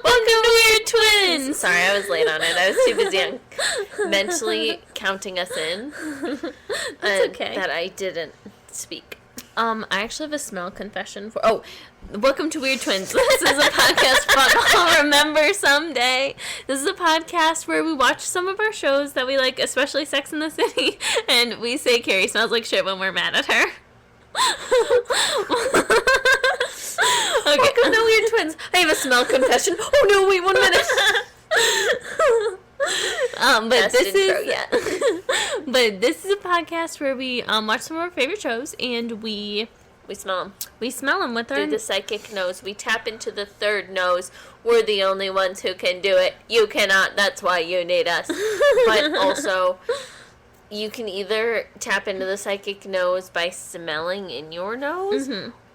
Welcome to Weird Twins! Sorry, I was late on it. I was too busy mentally counting us in. That's okay. That I didn't speak. I actually have a smell confession for... Oh, welcome to Weird Twins. This is a podcast I'll remember someday. This is a podcast where we watch some of our shows that we like, especially Sex and the City, and we say Carrie smells like shit when we're mad at her. Okay. Welcome to Weird Twins. I have a smell confession. Oh no, wait 1 minute. But this is a podcast where we watch some of our favorite shows and we smell them. We smell them with our... Through the psychic nose. We tap into the third nose. We're the only ones who can do it. You cannot. That's why you need us. But also, you can either tap into the psychic nose by smelling in your nose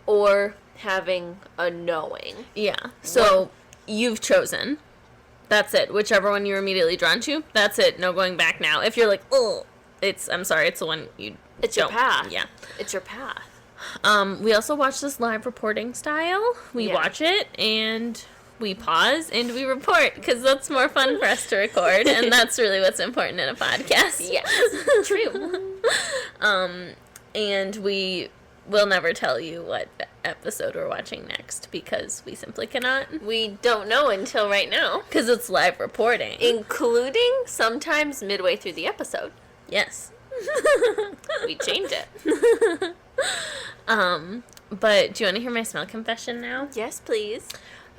or having a knowing. Yeah. So, you've chosen. That's it. Whichever one you're immediately drawn to, that's it. No going back now. If you're like, oh, I'm sorry, it's the one you It's your path. Yeah. It's your path. We also watch this live reporting style. We watch it, and we pause, and we report, because that's more fun for us to record, and that's really what's important in a podcast. Yes. True. And we will never tell you what episode we're watching next, because we simply cannot. We don't know until right now. Because it's live reporting. Including sometimes midway through the episode. Yes. We change it. But do you want to hear my smell confession now? Yes, please.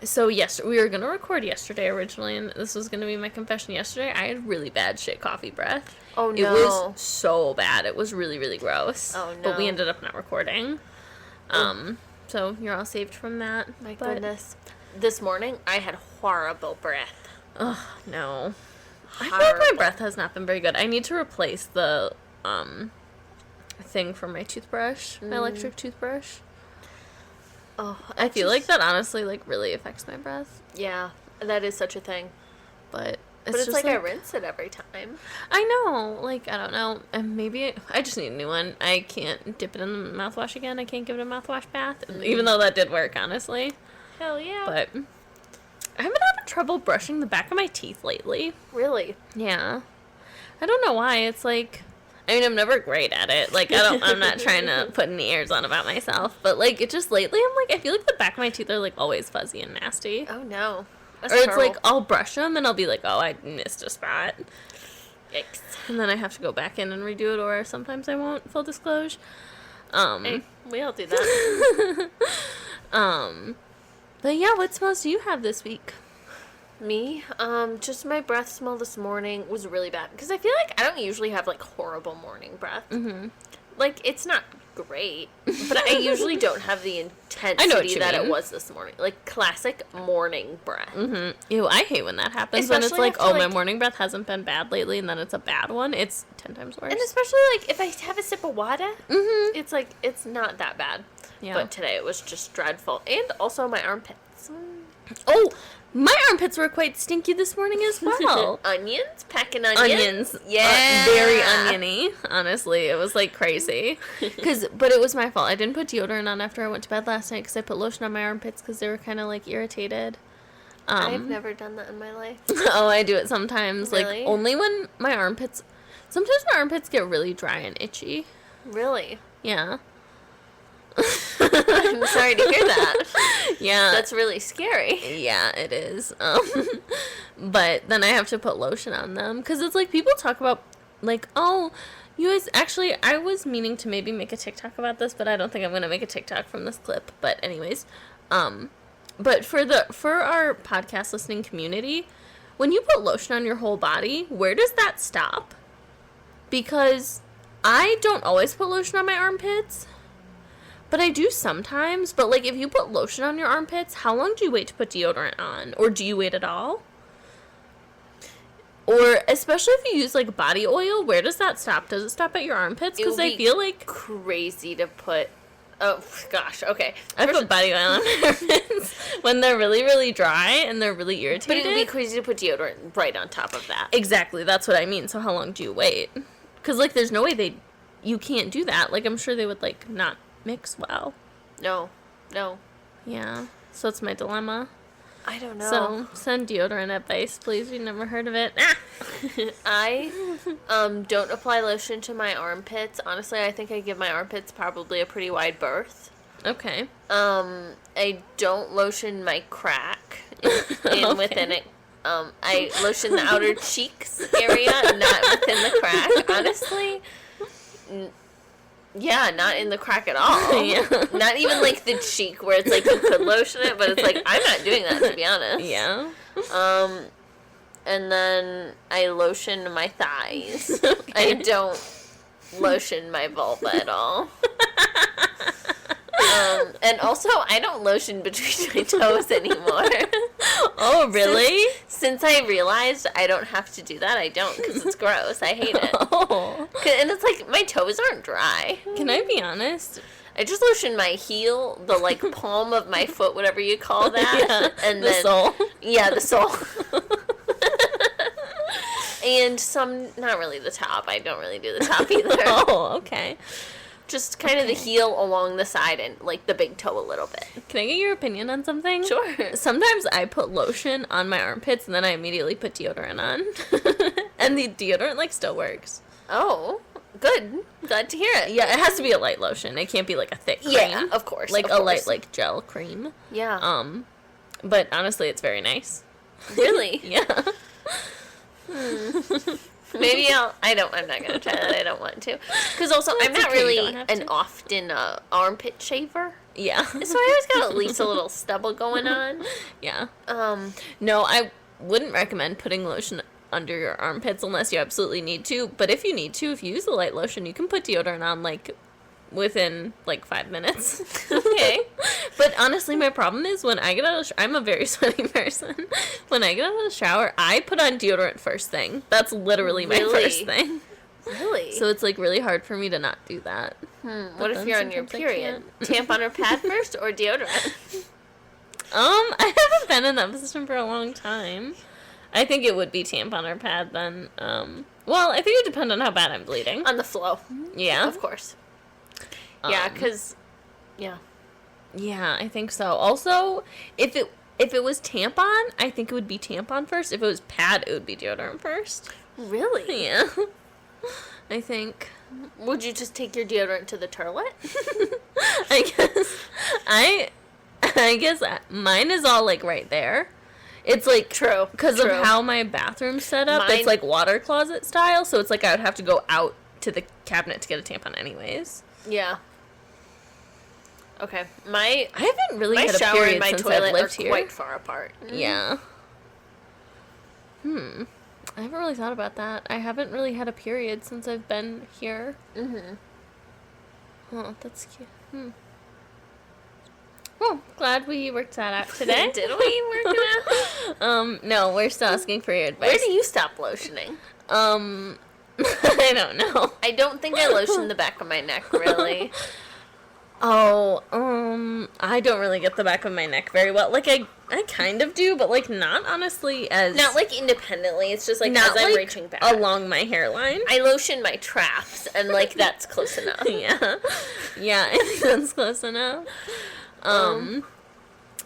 So, we were going to record yesterday originally, and this was going to be my confession yesterday. I had really bad shit coffee breath. Oh, no. It was so bad. It was really, really gross. Oh, no. But we ended up not recording. So, you're all saved from that. My goodness. This morning, I had horrible breath. Oh, no. I feel like my breath has not been very good. I need to replace the, thing from my toothbrush, my electric toothbrush. Oh, I feel like that honestly, like, really affects my breath. Yeah, that is such a thing. But it's just like I rinse it every time. I know. Like, I don't know. And maybe I just need a new one. I can't dip it in the mouthwash again. I can't give it a mouthwash bath. Even though that did work, honestly. Hell yeah. But I have been having trouble brushing the back of my teeth lately. Really? Yeah. I don't know why. It's like... I mean, I'm never great at it. Like, I'm not trying to put any airs on about myself. But, like, it just lately, I'm like, I feel like the back of my teeth are, like, always fuzzy and nasty. Oh, no. That's or it's terrible. like, I'll brush them and I'll be like, oh, I missed a spot. Yikes. And then I have to go back in and redo it, or sometimes I won't, full disclosure. Hey, we all do that. But yeah, what smells do you have this week? Me? Just my breath smell this morning was really bad. Because I feel like I don't usually have, like, horrible morning breath. Mm-hmm. Like, it's not great. But I usually don't have the intensity that it was this morning. Like, classic morning breath. Mm-hmm. Ew, I hate when that happens. Especially when it's like, oh, my morning breath hasn't been bad lately, and then it's a bad one. It's 10 times worse. And especially, like, if I have a sip of water, it's like, it's not that bad. Yeah. But today it was just dreadful. And also my armpits. Oh, my armpits were quite stinky this morning as well. Onions? Packing onions? Yeah. Very oniony, honestly. It was, like, crazy. But it was my fault. I didn't put deodorant on after I went to bed last night because I put lotion on my armpits because they were kind of, like, irritated. I've never done that in my life. Oh, I do it sometimes. Really? Like, only when my armpits... Sometimes my armpits get really dry and itchy. Really? Yeah. I'm sorry to hear that. Yeah. That's really scary. Yeah, it is. But then I have to put lotion on them. Because it's like, people talk about, like, oh, you guys... Actually, I was meaning to maybe make a TikTok about this, but I don't think I'm going to make a TikTok from this clip. But anyways, but for our podcast listening community, when you put lotion on your whole body, where does that stop? Because I don't always put lotion on my armpits. But I do sometimes. But, like, if you put lotion on your armpits, how long do you wait to put deodorant on? Or do you wait at all? Or, especially if you use, like, body oil, where does that stop? Does it stop at your armpits? Because I feel like... crazy to put... Oh, gosh, okay. I put body oil on my armpits when they're really, really dry and they're really irritated. But it would be crazy to put deodorant right on top of that. Exactly, that's what I mean. So how long do you wait? Because, like, there's no way you can't do that. Like, I'm sure they would, like, not... mix well. No. Yeah. So it's my dilemma. I don't know. So, send deodorant advice, please. We've never heard of it. I don't apply lotion to my armpits. Honestly, I think I give my armpits probably a pretty wide berth. Okay. I don't lotion my crack within it. I lotion the outer cheeks area, not within the crack, honestly. Yeah, not in the crack at all. Yeah. Not even, like, the cheek where it's, like, you could lotion it, but it's, like, I'm not doing that, to be honest. Yeah. And then I lotion my thighs. Okay. I don't lotion my vulva at all. And also, I don't lotion between my toes anymore. Oh, really? Since I realized I don't have to do that, I don't, because it's gross. I hate it. Oh. And it's like, my toes aren't dry. Can I be honest? I just lotion my heel, the, like, palm of my foot, whatever you call that. Yeah, And the then, sole. Yeah, the sole. And not really the top. I don't really do the top either. Oh, okay. Just kind of the heel along the side and, like, the big toe a little bit. Can I get your opinion on something? Sure. Sometimes I put lotion on my armpits and then I immediately put deodorant on. And the deodorant, like, still works. Oh, good. Glad to hear it. Yeah, it has to be a light lotion. It can't be, like, a thick cream. Yeah, of course. Like, of a course. light, like, gel cream. Yeah. But honestly, it's very nice. Really? Yeah. Maybe I'm not going to try that. I don't want to. Because also, I'm That's not okay, you really don't have an to. often art shaver. Yeah. So I always got at least a little stubble going on. Yeah. No, I wouldn't recommend putting lotion under your armpits unless you absolutely need to. But if you need to, if you use the light lotion, you can put deodorant on, like, within, like, 5 minutes. Okay. But honestly, my problem is when I get out of I'm a very sweaty person. When I get out of the shower, I put on deodorant first thing. That's literally my Really? first thing. Really? So it's, like, really hard for me to not do that. What if you're on your period? Tampon or pad first or deodorant? I haven't been in that position for a long time. I think it would be tampon or pad then. Well, I think it would depend on how bad I'm bleeding. On the flow. Yeah. Of course. Yeah, because... Yeah. Yeah, I think so. Also, if it was tampon, I think it would be tampon first. If it was pad, it would be deodorant first. Really? Yeah. I think. Would you just take your deodorant to the toilet? I guess mine is all, like, right there. It's, like... True. Because of how my bathroom's set up, it's, like, water closet style, so it's, like, I would have to go out to the cabinet to get a tampon anyways. Yeah. Okay. I haven't really had a shower period and my since toilet I've lived are here. quite far apart. Yeah. I haven't really thought about that. I haven't really had a period since I've been here. Oh, that's cute. Well, glad we worked that out today. Did we work it out? No, we're still asking for your advice. Where do you stop lotioning? I don't know. I don't think I lotion the back of my neck, really. Oh, I don't really get the back of my neck very well. Like, I kind of do, but, like, not honestly as... Not, like, independently. It's just, like, not as I'm like reaching back. along my hairline. I lotion my traps, and, like, that's close enough. Yeah. Yeah, I think that's close enough. I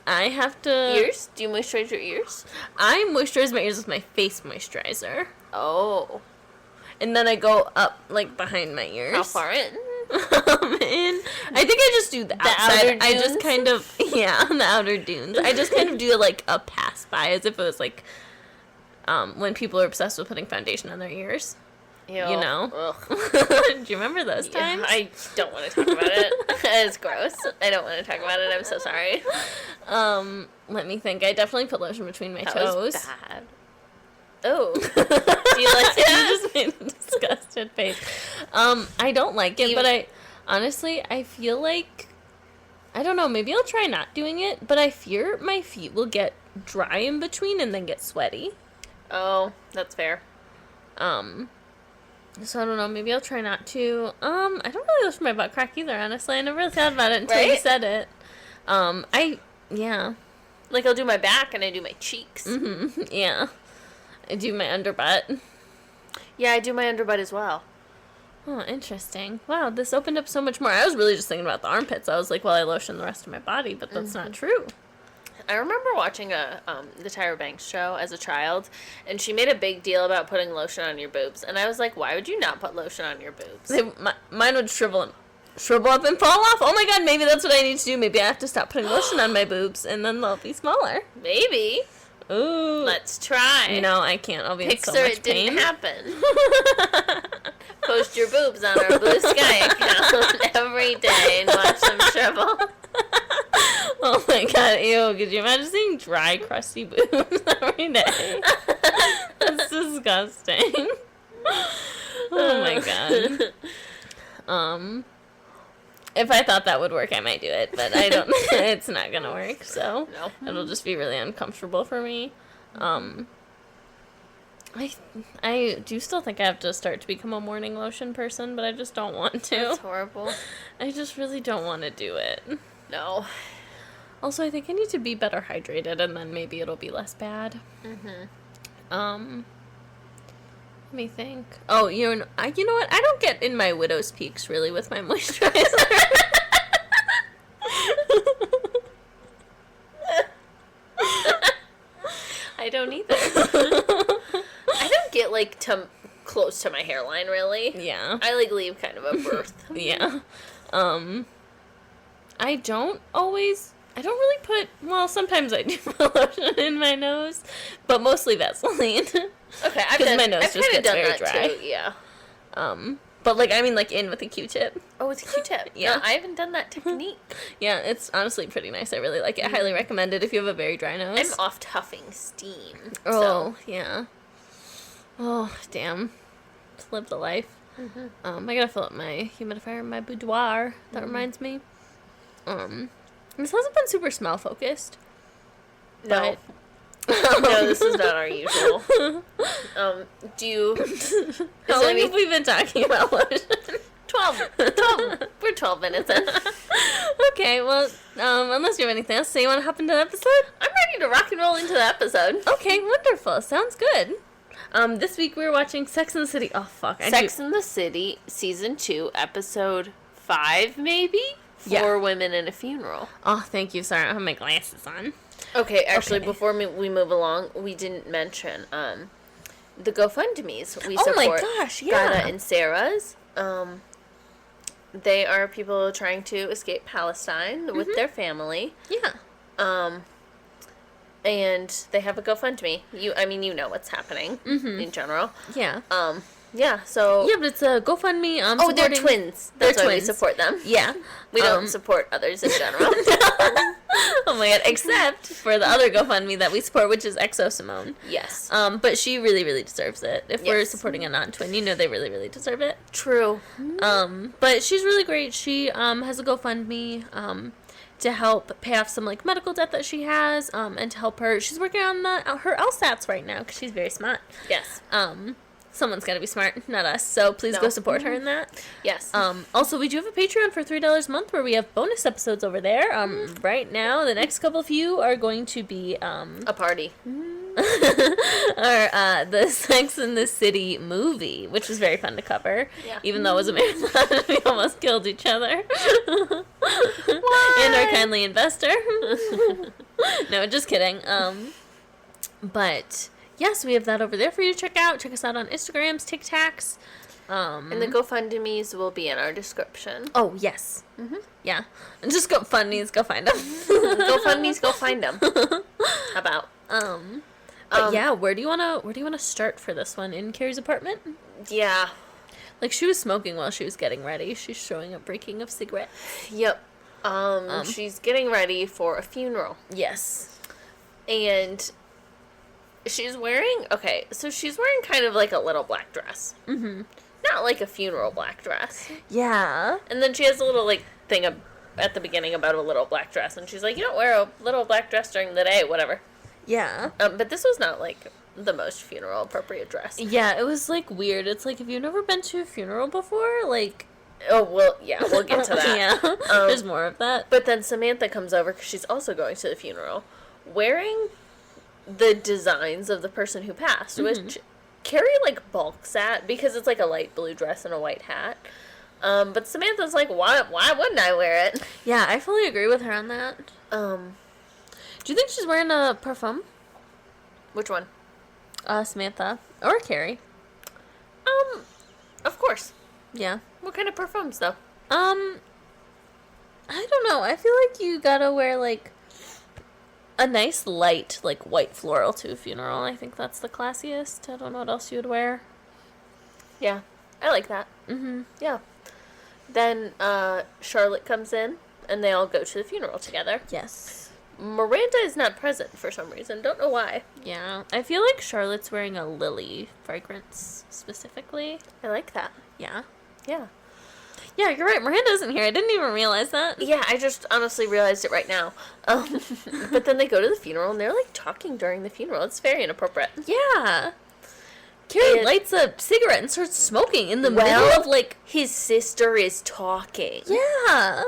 have to... Ears? Do you moisturize your ears? I moisturize my ears with my face moisturizer. Oh. And then I go up, like, behind my ears. How far in? And I think I just do the outside. outer I just dunes? kind of, yeah, the outer dunes. I just kind of do, like, a pass by as if it was, like, when people are obsessed with putting foundation on their ears. Ew. You know? Ugh. Do you remember those times? Yeah, I don't want to talk about it. It's gross. I don't want to talk about it. I'm so sorry. Let me think. I definitely put lotion between my That toes. was bad. Oh. Do you like You it? just made a disgusted face. I don't like it, but I feel like, I don't know, maybe I'll try not doing it, but I fear my feet will get dry in between and then get sweaty. Oh, that's fair. So I don't know, maybe I'll try not to. I don't really lotion my butt crack either, honestly. I never really thought about it until you Right? said it. Yeah. Like, I'll do my back and I do my cheeks. Mm-hmm. Yeah. I do my underbutt. Yeah, I do my underbutt as well. Oh, interesting. Wow, this opened up so much more. I was really just thinking about the armpits. I was like, well, I lotion the rest of my body, but that's not true. I remember watching the Tyra Banks show as a child, and she made a big deal about putting lotion on your boobs, and I was like, why would you not put lotion on your boobs? Mine would shrivel up and fall off. Oh my god, maybe that's what I need to do. Maybe I have to stop putting lotion on my boobs, and then they'll be smaller. Maybe. Ooh. Let's try. No, I can't. I'll be in so Pixar, much it pain. didn't happen. Post your boobs on our Blue Sky account every day and watch them shrivel. Oh my god, ew. Could you imagine seeing dry, crusty boobs every day? That's disgusting. Oh my god. If I thought that would work, I might do it, but I don't. It's not gonna work, so No. it'll just be really uncomfortable for me. I do still think I have to start to become a morning lotion person, but I just don't want to. That's horrible. I just really don't want to do it. No. Also, I think I need to be better hydrated, and then maybe it'll be less bad. Let me think. Oh, you know what? I don't get in my widow's peaks really with my moisturizer. I don't either. I don't get, like, close to my hairline, really. Yeah. I, like, leave kind of a berth. Yeah. I don't really put, well, sometimes I do put lotion in my nose, but mostly Vaseline. Okay, Because my nose just gets very dry. too, yeah. But, like, I mean, like, in with a Q-tip. Oh, it's a Q-tip. Yeah. No, I haven't done that technique. Yeah, it's honestly pretty nice. I really like it. I highly recommend it if you have a very dry nose. I'm oft huffing steam. Oh, yeah. Oh, damn. Just live the life. I gotta fill up my humidifier in my boudoir. That reminds me. This hasn't been super smell focused. No. But No, this is not our usual. Do you... How long have we been talking about lotion? 12. We're 12 minutes in. Okay, well, unless you have anything else, so you want to hop into the episode? I'm ready to rock and roll into the episode. Okay, wonderful. Sounds good. This week we were watching Sex and the City. Oh, fuck. Sex and the City, Season 2, Episode 5, maybe? Yeah. 4 Women in a Funeral. Oh, thank you. Sorry, I don't have my glasses on. Okay, actually, Okay. before we move along, we didn't mention the GoFundMes we Oh support. my gosh, yeah. Ghada and Sarah's. They are people trying to escape Palestine with their family. Yeah. And they have a GoFundMe. You know what's happening in general. Yeah. Yeah, so... Yeah, but it's a GoFundMe. Oh, they're twins. They're That's why we twins. support them. Yeah. We don't support others in general. Oh my god, except for the other GoFundMe that we support, which is Exo Simone. Yes. But she really, really deserves it. If we're Yes. supporting a non-twin, you know they really, really deserve it. True. But she's really great. She has a GoFundMe to help pay off some like medical debt that she has, and to help her. She's working on her LSATs right now because she's very smart. Yes. Someone's got to be smart, not us. So please go support her in that. Yes. Also, we do have a Patreon for $3 a month where we have bonus episodes over there. Right now, the next couple of you are going to be a party. the Sex and the City movie, which was very fun to cover. Yeah. Even though it was a marathon, we almost killed each other. And our kindly investor. No, just kidding. But yes, we have that over there for you to check out. Check us out on Instagrams, TikToks. And the GoFundMes will be in our description. Oh, yes. Yeah. And just go funnies, go find them. GoFundMes, go find them. How about? But yeah, where do you wanna start for this one? In Carrie's apartment? Yeah. Like, she was smoking while she was getting ready. She's showing a breaking of cigarette. Yep. She's getting ready for a funeral. Yes. And she's wearing kind of like a little black dress. Not like a funeral black dress. Yeah. And then she has a little like thing at the beginning about a little black dress, and she's like, you don't wear a little black dress during the day, whatever. Yeah. But this was not like the most funeral appropriate dress. Yeah, it was like weird. It's like, if you've never been to a funeral before, like... Oh, well, yeah, we'll get to that. Yeah, there's more of that. But then Samantha comes over because she's also going to the funeral, wearing the designs of the person who passed, which Carrie, like, balks at because it's, like, a light blue dress and a white hat. But Samantha's like, why wouldn't I wear it? Yeah, I fully agree with her on that. Do you think she's wearing a parfum? Which one? Samantha. Or Carrie. Of course. Yeah. What kind of perfumes, though? I don't know. I feel like you gotta wear, like, a nice light, like, white floral to a funeral. I think that's the classiest. I don't know what else you would wear. Yeah. I like that. Mm-hmm. Yeah. Then, Charlotte comes in, and they all go to the funeral together. Yes. Miranda is not present for some reason. Don't know why. Yeah. I feel like Charlotte's wearing a lily fragrance, specifically. I like that. Yeah. Yeah. Yeah, you're right. Miranda isn't here. I didn't even realize that. Yeah, I just honestly realized it right now. But then they go to the funeral, and they're, like, talking during the funeral. It's very inappropriate. Yeah. Carrie lights a cigarette and starts smoking in the middle of, like... His sister is talking. Yeah.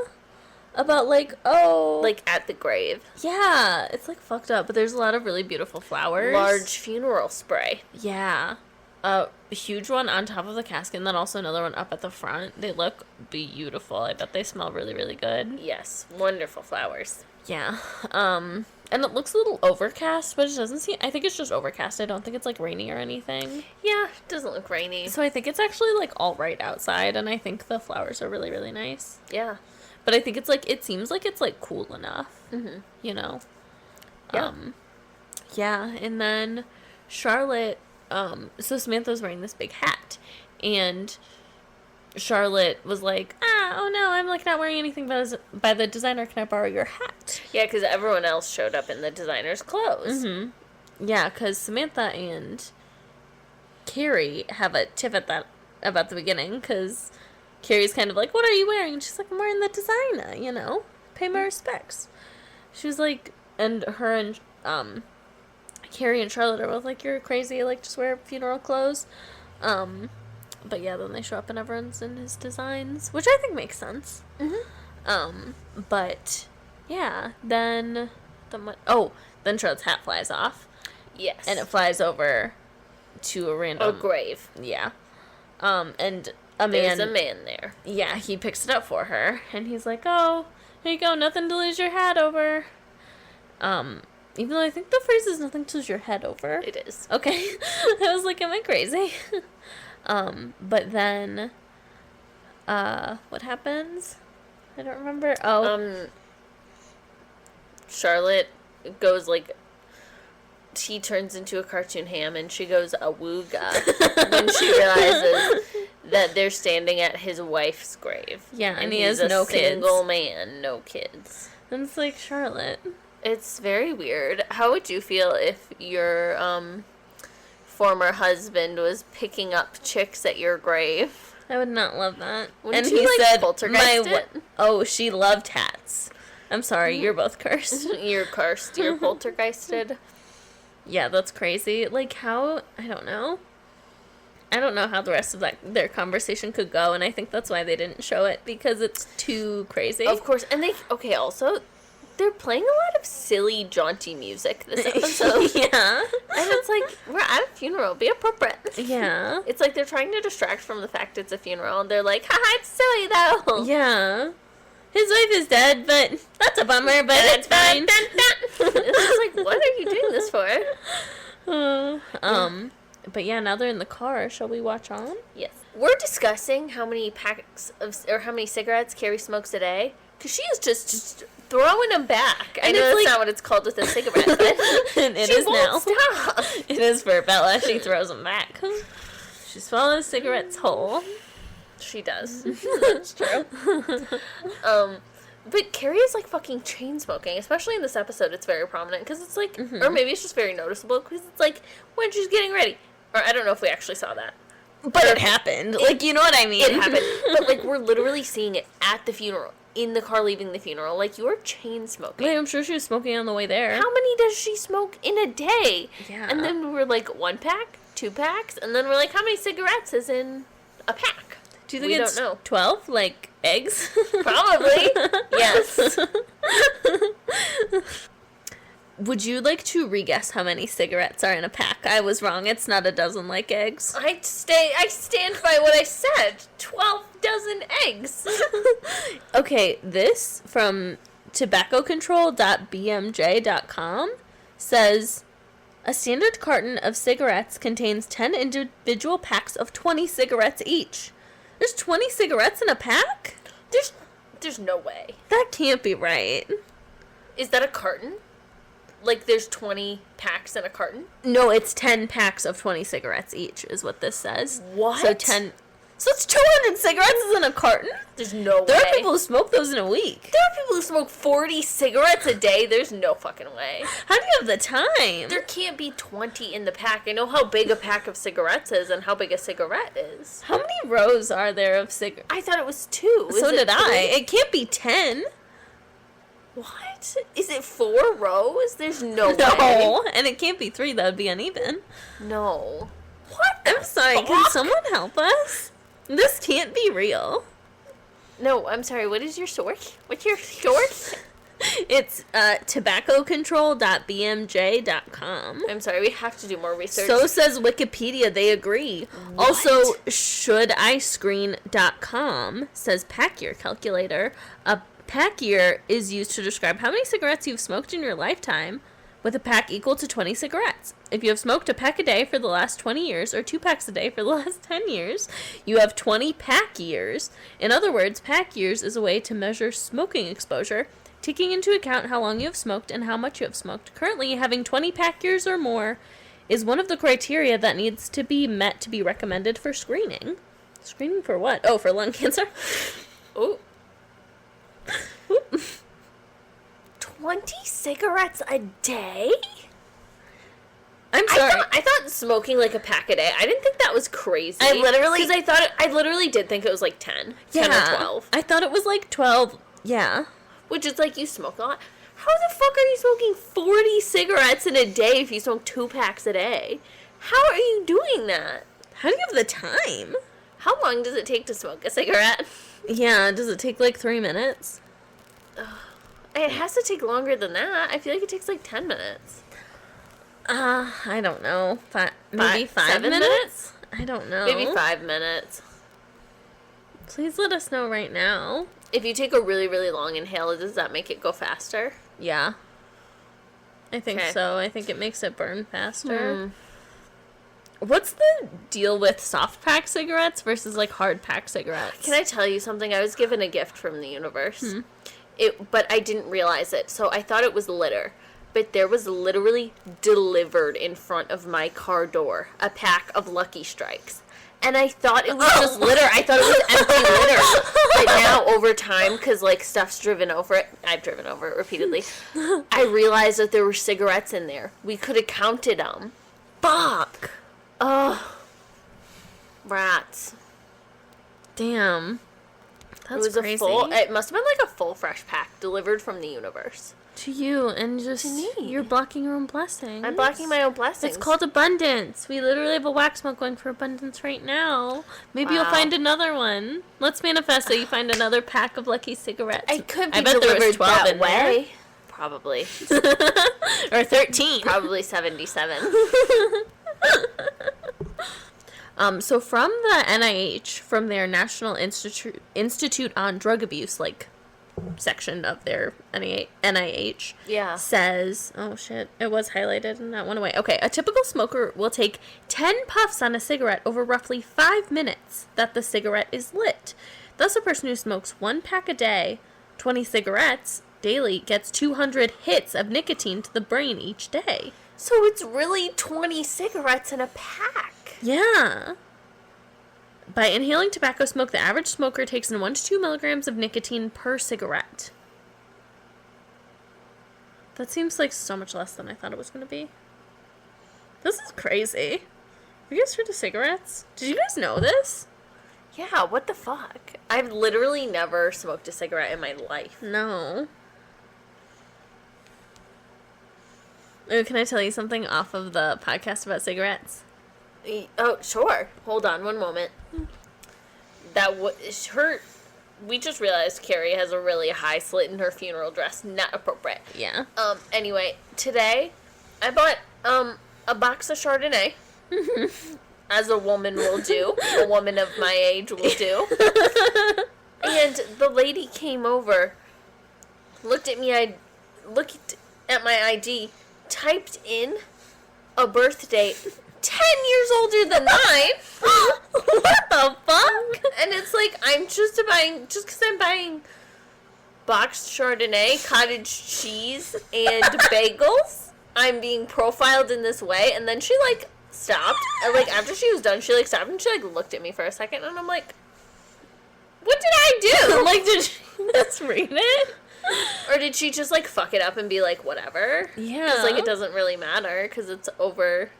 About, like, oh... Like, at the grave. Yeah. It's, like, fucked up, but there's a lot of really beautiful flowers. Large funeral spray. Yeah. A huge one on top of the casket, and then also another one up at the front. They look beautiful. I bet they smell really, really good. Yes. Wonderful flowers. Yeah. And it looks a little overcast, but it doesn't seem... I think it's just overcast. I don't think it's, like, rainy or anything. Yeah, it doesn't look rainy. So I think it's actually, like, all right outside, and I think the flowers are really, really nice. Yeah. But I think it's, like... It seems like it's, like, cool enough. Mm-hmm. You know? Yeah. Yeah, and then Charlotte... so Samantha's wearing this big hat, and Charlotte was like, oh no, I'm, like, not wearing anything by the designer, can I borrow your hat? Yeah, because everyone else showed up in the designer's clothes. Mm-hmm. Yeah, because Samantha and Carrie have a tiff at that about the beginning, because Carrie's kind of like, what are you wearing? And she's like, I'm wearing the designer, you know? Pay my respects. She was like, and her and, Carrie and Charlotte are both like, you're crazy, like, just wear funeral clothes. But yeah, then they show up and everyone's in his designs, which I think makes sense. Mm-hmm. But yeah, then Charlotte's hat flies off. Yes. And it flies over to a random... A grave. Yeah. And a man... There's a man there. Yeah, he picks it up for her, and he's like, oh, here you go, nothing to lose your hat over. Even though I think the phrase is nothing to lose your head over. It is. Okay. I was like, am I crazy? But then, what happens? I don't remember. Oh. Charlotte goes, like, she turns into a cartoon ham, and she goes awooga when she realizes that they're standing at his wife's grave. Yeah, and he has no kids. Single man, no kids. And it's like, Charlotte. It's very weird. How would you feel if your, former husband was picking up chicks at your grave? I would not love that. Wouldn't and you, he like, said, poltergeist it? Oh, she loved hats. I'm sorry, you're both cursed. You're cursed. You're poltergeisted. Yeah, that's crazy. Like, how... I don't know. I don't know how the rest of their conversation could go, and I think that's why they didn't show it, because it's too crazy. Of course. And also, they're playing a lot of silly, jaunty music this episode. Yeah. And it's like, we're at a funeral. Be appropriate. Yeah. It's like they're trying to distract from the fact it's a funeral, and they're like, haha, it's silly, though. Yeah. His wife is dead, but that's a bummer, but it's fine. It's like, what are you doing this for? But yeah, now they're in the car. Shall we watch on? Yes. We're discussing how many how many cigarettes Carrie smokes a day, because she is just throwing them back. I know that's like, not what it's called with a cigarette, but and it she is won't now. Stop. It is for Bella. She throws them back. She swallows cigarettes whole. She does. That's true. But Carrie is, like, fucking chain smoking, especially in this episode. It's very prominent because it's like, or maybe it's just very noticeable because it's like when she's getting ready. Or I don't know if we actually saw that. But it happened. Like, you know what I mean? It happened. But, like, we're literally seeing it at the funeral, in the car leaving the funeral. Like, you're chain smoking. Wait, I'm sure she was smoking on the way there. How many does she smoke in a day? Yeah. And then we were like, 1 pack, 2 packs, and then we're like, how many cigarettes is in a pack? Do you think it's 12, like eggs? Probably. Yes. Would you like to re-guess how many cigarettes are in a pack? I was wrong. It's not a dozen like eggs. I stand by what I said. 12 dozen eggs. Okay, this from tobaccocontrol.bmj.com says a standard carton of cigarettes contains 10 individual packs of 20 cigarettes each. There's 20 cigarettes in a pack? There's no way. That can't be right. Is that a carton? Like, there's 20 packs in a carton? No, it's 10 packs of 20 cigarettes each, is what this says. What? So it's 200 cigarettes in a carton? There's no way. There are people who smoke those in a week. There are people who smoke 40 cigarettes a day. There's no fucking way. How do you have the time? There can't be 20 in the pack. I know how big a pack of cigarettes is and how big a cigarette is. How many rows are there of cigarettes? I thought it was 2. So did I. It can't be 10. What? Is it 4 rows? There's no way. No, and it can't be 3. That would be uneven. No. What? I'm sorry. Fuck? Can someone help us? This can't be real. No, I'm sorry. What is your source? What's your source? It's tobaccocontrol.bmj.com. I'm sorry. We have to do more research. So says Wikipedia. They agree. What? Also, shouldiScreen.com says pack year calculator. A pack year is used to describe how many cigarettes you've smoked in your lifetime, with a pack equal to 20 cigarettes. If you have smoked a pack a day for the last 20 years, or 2 packs a day for the last 10 years, you have 20 pack years. In other words, pack years is a way to measure smoking exposure, taking into account how long you have smoked and how much you have smoked. Currently, having 20 pack years or more is one of the criteria that needs to be met to be recommended for screening. Screening for what? Oh, for lung cancer? Oh. 20 cigarettes a day? I'm sorry. I thought smoking like a pack a day. I didn't think that was crazy. I literally did think it was like 10. Yeah, 10 or 12. I thought it was like 12. Yeah. Which is like, you smoke a lot. How the fuck are you smoking 40 cigarettes in a day if you smoke 2 packs a day? How are you doing that? How do you have the time? How long does it take to smoke a cigarette? Yeah, does it take like 3 minutes? It has to take longer than that. I feel like it takes like 10 minutes. I don't know. Maybe 5 7 minutes? I don't know. Maybe 5 minutes. Please let us know right now. If you take a really, really long inhale, does that make it go faster? Yeah. I think Okay. so. I think it makes it burn faster. What's the deal with soft pack cigarettes versus like hard pack cigarettes? Can I tell you something? I was given a gift from the universe. But I didn't realize it, so I thought it was litter. But there was literally delivered in front of my car door a pack of Lucky Strikes. And I thought it was just litter. I thought it was empty litter. But now, over time, because, like, stuff's driven over it, I've driven over it repeatedly, I realized that there were cigarettes in there. We could have counted them. Fuck. Oh. Rats. Damn. That's It was crazy. it must have been like a full fresh pack delivered from the universe. To you, and just, me. you're blocking your own blessings. I'm blocking my own blessings. It's called abundance. We literally have a wax mug going for abundance right now. Maybe you'll Wow. find another one. Let's manifest that you find another pack of Lucky cigarettes. I could be I bet there was delivered 12 that in there. way. Probably. Or 13. Probably 77. So from the NIH, from their National Institute on Drug Abuse, like, section of their NIH, Yeah. says, oh shit, it was highlighted and that went away. Okay, a typical smoker will take 10 puffs on a cigarette over roughly 5 minutes that the cigarette is lit. Thus, a person who smokes 1 pack a day, 20 cigarettes daily, gets 200 hits of nicotine to the brain each day. So it's really 20 cigarettes in a pack. Yeah. By inhaling tobacco smoke, the average smoker takes in 1 to 2 milligrams of nicotine per cigarette. That seems like so much less than I thought it was going to be. This is crazy. Have you guys heard of cigarettes? Did you guys know this? Yeah, what the fuck? I've literally never smoked a cigarette in my life. No. Ooh, can I tell you something off of the podcast about cigarettes? Oh, sure. Hold on one moment. We just realized Carrie has a really high slit in her funeral dress. Not appropriate. Yeah. Anyway, today I bought a box of Chardonnay. As a woman will do. A woman of my age will do. And the lady came over looked at me, I looked at my ID, typed in a birth date 10 years older than mine. What the fuck? And it's like, just because I'm buying boxed Chardonnay, cottage cheese, and bagels, I'm being profiled in this way. And then she, like, stopped. And, like, after she was done, she, like, stopped and she, like, looked at me for a second. And I'm like, what did I do? Like, did she just read it? Or did she just, like, fuck it up and be like, whatever? Yeah. Because, like, it doesn't really matter because it's over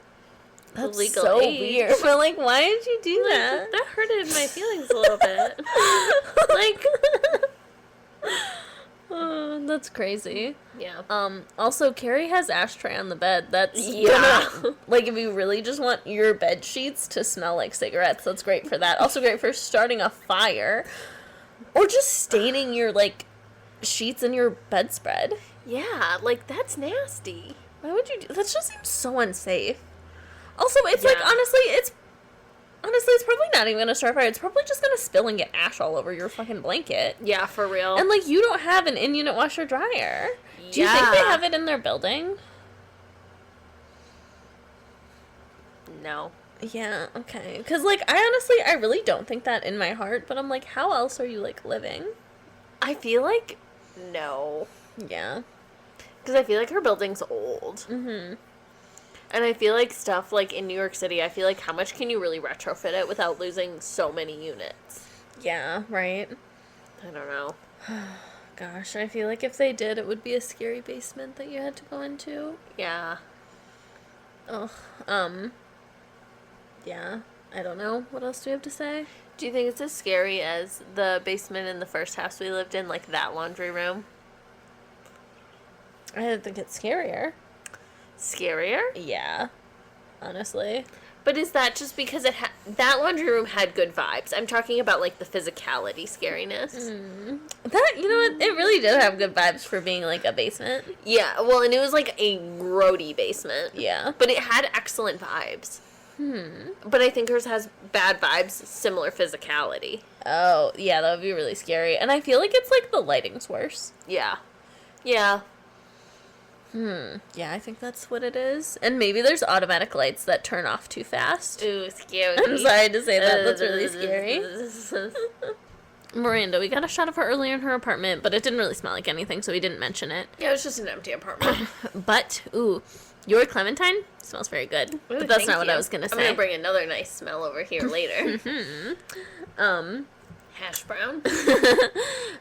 That's legal so age. weird. But, like, why did you do that? That hurted my feelings a little bit. Like, that's crazy. yeah. Also, Carrie has ashtray on the bed. That's Yeah. like, if you really just want your bed sheets to smell like cigarettes, that's great for that. Also great for starting a fire. Or just staining your, like, sheets in your bedspread. Yeah, like, that's nasty. Why would you do that? Just seems so unsafe. Also, it's like, Yeah. honestly, it's probably not even gonna start fire. It's probably just gonna spill and get ash all over your fucking blanket. Yeah, for real. And, like, you don't have an in-unit washer dryer. Do you think they have it in their building? No. Yeah, okay. Because, like, I really don't think that in my heart, but I'm like, how else are you, like, living? I feel like, no. Yeah. Because I feel like her building's old. Mm-hmm. And I feel like stuff, like, in New York City, I feel like how much can you really retrofit it without losing so many units? Yeah, right. I don't know. Gosh, I feel like if they did, it would be a scary basement that you had to go into. Yeah. Ugh. Yeah. I don't know. What else do we have to say? Do you think it's as scary as the basement in the first house we lived in, like that laundry room? I think it's scarier. Scarier? Yeah. Honestly. But is that just because that laundry room had good vibes? I'm talking about, like, the physicality scariness. That, you know what? It really did have good vibes for being, like, a basement. Yeah, well, and it was, like, a grody basement. Yeah. But it had excellent vibes. But I think hers has bad vibes, similar physicality. Oh, yeah, that would be really scary. And I feel like it's, like, the lighting's worse. Yeah. Yeah. Yeah, I think that's what it is. And maybe there's automatic lights that turn off too fast. Ooh, scary. I'm sorry to say that. That's really scary. Miranda, we got a shot of her earlier in her apartment, but it didn't really smell like anything, so we didn't mention it. Yeah, it was just an empty apartment. But, ooh, your clementine smells very good. Ooh, but that's thank not what you. I was going to say. I'm going to bring another nice smell over here later. Hash brown.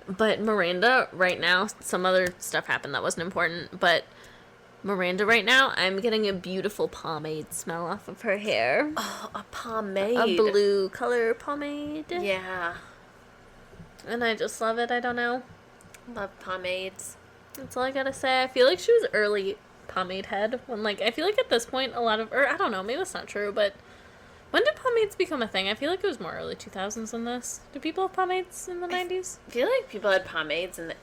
But Miranda, right now, some other stuff happened that wasn't important, but Miranda, right now, I'm getting a beautiful pomade smell off of her hair. Oh, a pomade. A blue color pomade. Yeah. And I just love it. I don't know. Love pomades. That's all I gotta say. I feel like she was early pomade head. When, like, I feel like at this point, a lot of, or I don't know, maybe that's not true, but when did pomades become a thing? I feel like it was more early 2000s than this. Do people have pomades in the 90s? I feel like people had pomades in the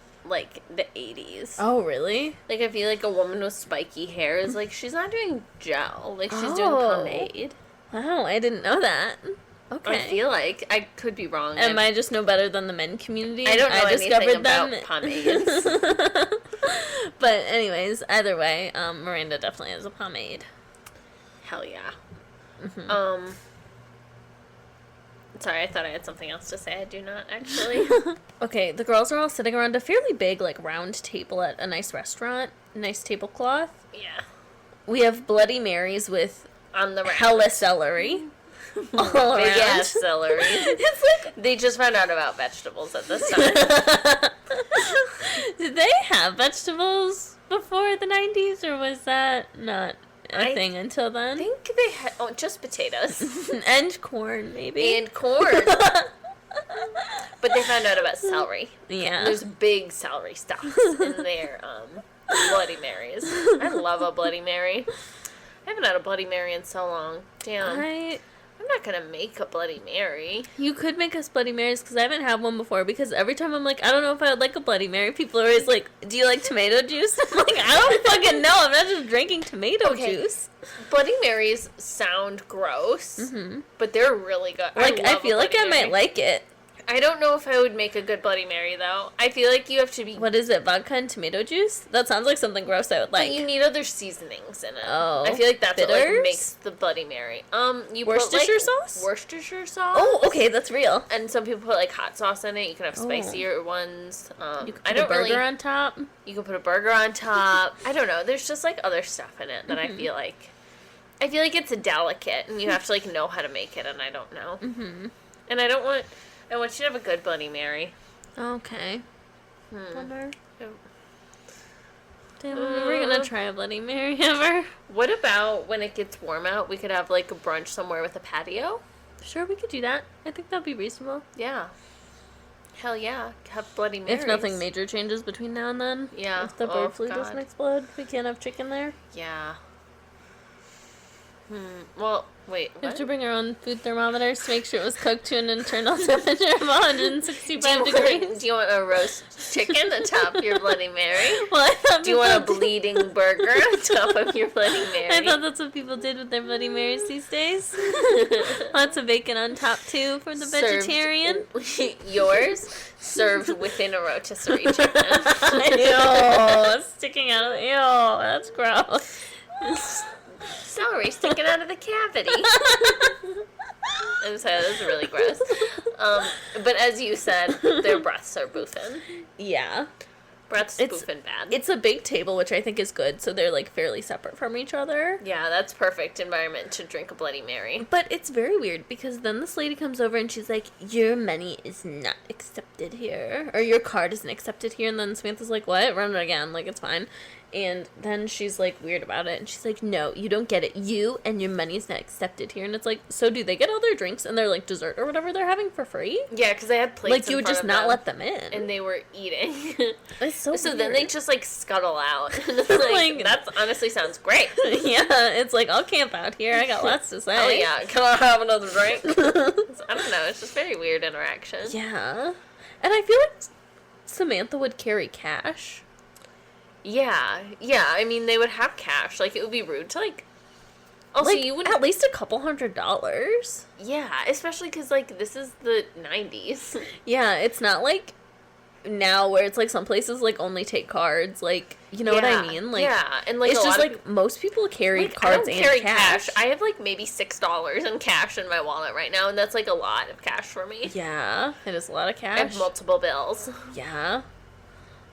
80s. Oh, really? Like, I feel like a woman with spiky hair is like, she's not doing gel. Like, she's doing Oh. pomade. Wow, I didn't know that. Okay. I feel like. I could be wrong. Am I just know better than the men community? I don't know anything about them. pomades. But anyways, either way, Miranda definitely has a pomade. Hell yeah. Mm-hmm. Sorry, I thought I had something else to say. I do not, actually. Okay, the girls are all sitting around a fairly big, like, round table at a nice restaurant. Nice tablecloth. Yeah. We have Bloody Marys with On the round. hella celery. All Big around. ass celery. It's like, They just found out about vegetables at this time. did they have vegetables before the 90s, or was that not a thing until I then? think they had just potatoes And corn, maybe. and corn. But they found out about celery. Yeah. There's big celery stalks in their Bloody Marys. I love a Bloody Mary. I haven't had a Bloody Mary in so long. Damn. I'm not gonna make a Bloody Mary. You could make us Bloody Marys, because I haven't had one before, because every time I'm like, I don't know if I would like a Bloody Mary, people are always like, do you like tomato juice? I'm like, I don't fucking know, I'm not just drinking tomato juice. Bloody Marys sound gross, but they're really good. Like, I love a feel like Bloody I Mary. might like it. I don't know if I would make a good Bloody Mary, though. I feel like you have to be... What is it, vodka and tomato juice? That sounds like something gross I would like. But you need other seasonings in it. Oh. I feel like that's Bitters? what, like, makes the Bloody Mary. You Worcestershire put, sauce? Worcestershire sauce. Oh, okay, that's real. And some people put, like, hot sauce in it. You can have spicier ones. You can put a burger on top. You can put a burger on top. I don't know. There's just, like, other stuff in it that I feel like... I feel like it's a delicate, and you have to, like, know how to make it, and I don't know. Mm-hmm. And I want you to have a good Bloody Mary. Okay. Bummer. Oh. Damn, I'm never gonna try a Bloody Mary ever. What about when it gets warm out, we could have, like, a brunch somewhere with a patio? Sure, we could do that. I think that'd be reasonable. Yeah. Hell yeah. Have Bloody Marys. If nothing major changes between now and then. Yeah. If the bird flu doesn't explode, we can't have chicken there. Yeah. Well, wait, what? We have to bring our own food thermometers to make sure it was cooked to an internal temperature of 165 degrees. Do you want a roast chicken atop your Bloody Mary? Well, I thought do you want a bleeding burger atop of your Bloody Mary? I thought that's what people did with their Bloody Marys these days. Lots of bacon on top, too, for the vegetarian. Yours served within a rotisserie chicken. Ew, sticking out of... Ew, that's gross. Celery sticking out of the cavity. I'm sorry, that's really gross. But as you said, their breaths are boofing. Yeah. Breaths boofing bad. It's a big table, which I think is good, so they're, like, fairly separate from each other. Yeah, that's perfect environment to drink a Bloody Mary. But it's very weird, because then this lady comes over and she's like, your money is not accepted here. Or your card isn't accepted here. And then Samantha's like, what? Run it again. Like, it's fine. And then she's, like, weird about it. And she's like, no, you don't get it. You and your money's not accepted here. And it's like, so do they get all their drinks and their, like, dessert or whatever they're having for free? Yeah, because they had plates like, you would just not let them in. And they were eating. It's so So weird. then they just, like, scuttle out. like, that honestly sounds great. Yeah, it's like, I'll camp out here. I got lots to say. Oh, yeah. Can I have another drink? I don't know. It's just very weird interaction. Yeah. And I feel like Samantha would carry cash. Yeah, I mean, they would have cash. Like, it would be rude to, like... Also, like, you would... At least $200. Yeah, especially because, like, this is the 90s. Yeah, it's not, like, now where it's, like, some places, like, only take cards. Like, you know what I mean? Like, yeah, and, like, it's just, like, most people carry cards and carry cash. I have, like, maybe $6 in cash in my wallet right now, and that's, like, a lot of cash for me. Yeah, it is a lot of cash. I have multiple bills. Yeah.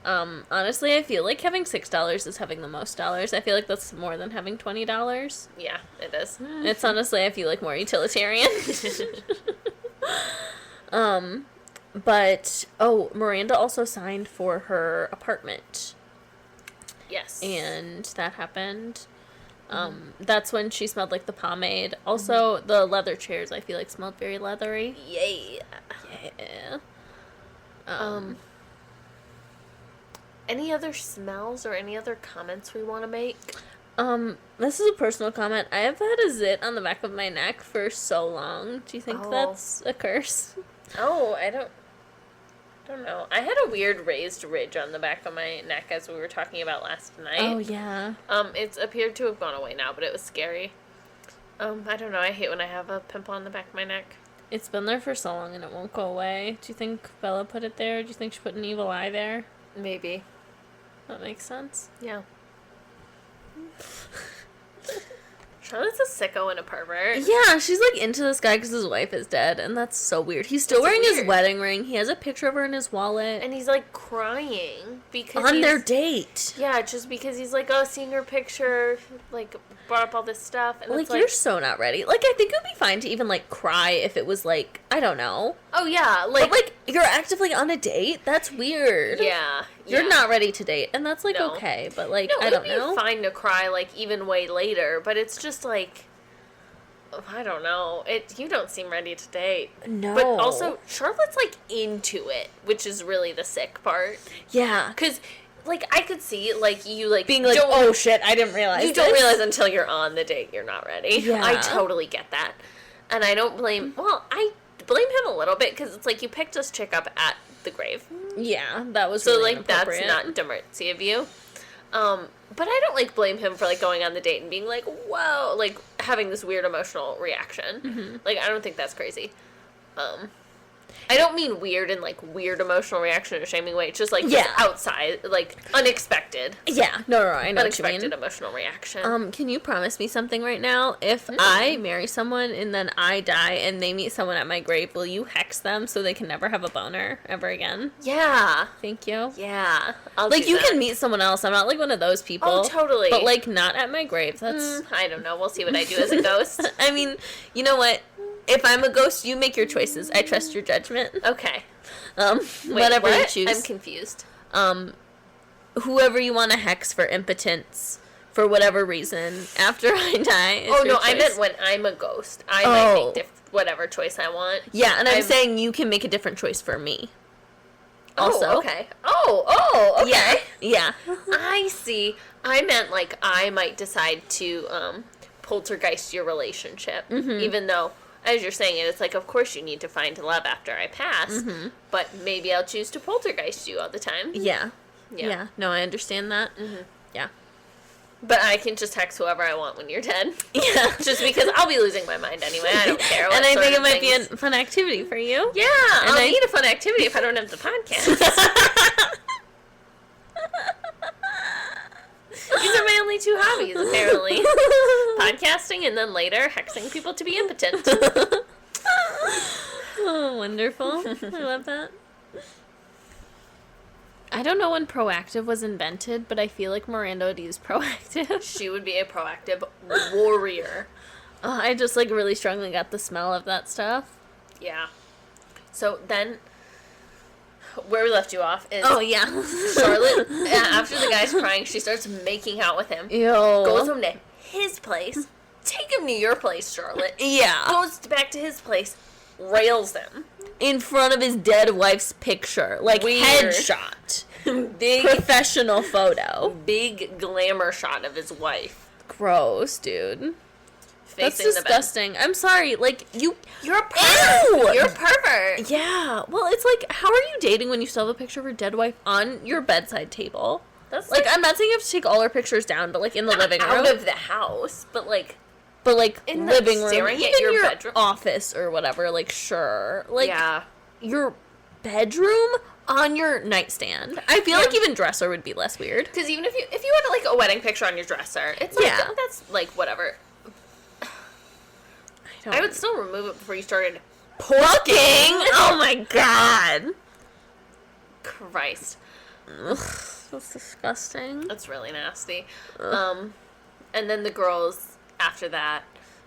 Honestly, I feel like having $6 is having the most dollars. I feel like that's more than having $20. Yeah, it is. It's honestly, I feel like more utilitarian. But, Miranda also signed for her apartment. Yes. And that happened. That's when she smelled like the pomade. Also, the leather chairs, I feel like, smelled very leathery. Yay. Yeah. Any other smells or any other comments we want to make? This is a personal comment. I have had a zit on the back of my neck for so long. Do you think that's a curse? Oh, I don't know. I had a weird raised ridge on the back of my neck as we were talking about last night. Oh, yeah. It's appeared to have gone away now, but it was scary. I don't know. I hate when I have a pimple on the back of my neck. It's been there for so long and it won't go away. Do you think Bella put it there? Do you think she put an evil eye there? Maybe. That makes sense. Yeah. Charlotte's a sicko and a pervert. Yeah, she's like into this guy because his wife is dead, and that's so weird. He's still wearing his wedding ring. He has a picture of her in his wallet. And he's like crying because on their date. Yeah, just because he's like, seeing her picture, like, brought up all this stuff. And like, it's like, you're so not ready. Like, I think it would be fine to even, like, cry if it was, like, I don't know. Oh, yeah. Like, but, like, you're actively on a date? That's weird. Yeah. You're not ready to date, and that's, like, okay. But, like, I don't know. It would be fine to cry, like, even way later, but it's just, like, I don't know. You don't seem ready to date. No. But also, Charlotte's, like, into it, which is really the sick part. Yeah. Because, like, I could see, like, you, like... being like, oh, shit, I didn't realize You don't realize until you're on the date you're not ready. Yeah. I totally get that. And I don't blame... Well, I blame him a little bit, because it's like, you picked this chick up at the grave. Yeah, that was so, really like, that's not demeritsy of you. But I don't, like, blame him for, like, going on the date and being like, whoa, like, having this weird emotional reaction. Mm-hmm. Like, I don't think that's crazy. I don't mean weird in, like, weird emotional reaction or shaming way. It's just, like, Yeah. just outside, like, unexpected. Yeah, no, I know what you mean. Unexpected emotional reaction. Can you promise me something right now? If I marry someone and then I die and they meet someone at my grave, will you hex them so they can never have a boner ever again? Yeah. Thank you. Yeah. I'll Like, do you that. can meet someone else. I'm not, like, one of those people. Oh, totally. But, like, not at my grave. That's... I don't know. We'll see what I do as a ghost. I mean, you know what? If I'm a ghost, you make your choices. I trust your judgment. Okay. Wait, whatever you choose. I'm confused. Whoever you want to hex for impotence, for whatever reason, after I die. Is Oh, your no, I choice. meant when I'm a ghost. I might make whatever choice I want. Yeah, and I'm saying you can make a different choice for me. Also. Oh, okay. Oh, okay. Yeah. I see. I meant, like, I might decide to poltergeist your relationship. Even though, as you're saying it, it's like, of course you need to find love after I pass. But maybe I'll choose to poltergeist you all the time. Yeah. No, I understand that. Yeah. But I can just hex whoever I want when you're dead. Yeah. Just because I'll be losing my mind anyway. I don't care. And I think it might be a fun activity for you. Yeah, and I'll need a fun activity if I don't have the podcast. These are my only two hobbies, apparently. Podcasting and then later hexing people to be impotent. Oh, wonderful. I love that. I don't know when proactive was invented, but I feel like Miranda would use proactive. She would be a proactive warrior. Oh, I just, like, really strongly got the smell of that stuff. Yeah. So then, where we left you off is... Oh, yeah. Charlotte, after the guy's crying, she starts making out with him. Ew. Goes home to his place. Take him to your place, Charlotte. Yeah. Goes back to his place. Rails him. In front of his dead wife's picture. Like, Weird. headshot. Big, Professional photo. big glamour shot of his wife. Gross, dude. That's Facing disgusting. I'm sorry. Like, You're a pervert. Ew! You're a pervert. Yeah. Well, it's like, how are you dating when you still have a picture of her dead wife on your bedside table? That's Like, I'm not saying you have to take all her pictures down, but, like, in the living room. out of the house, but like... But, like, In the living room, staring at even your your bedroom. office or whatever, like, sure. Like, Yeah. your bedroom on your nightstand. I feel like even dresser would be less weird. Because even if you had like a wedding picture on your dresser, it's like Yeah. that's like whatever. I would still remove it before you started Plucking! Oh my god! Christ. Ugh, that's disgusting. That's really nasty. And then the girls after that,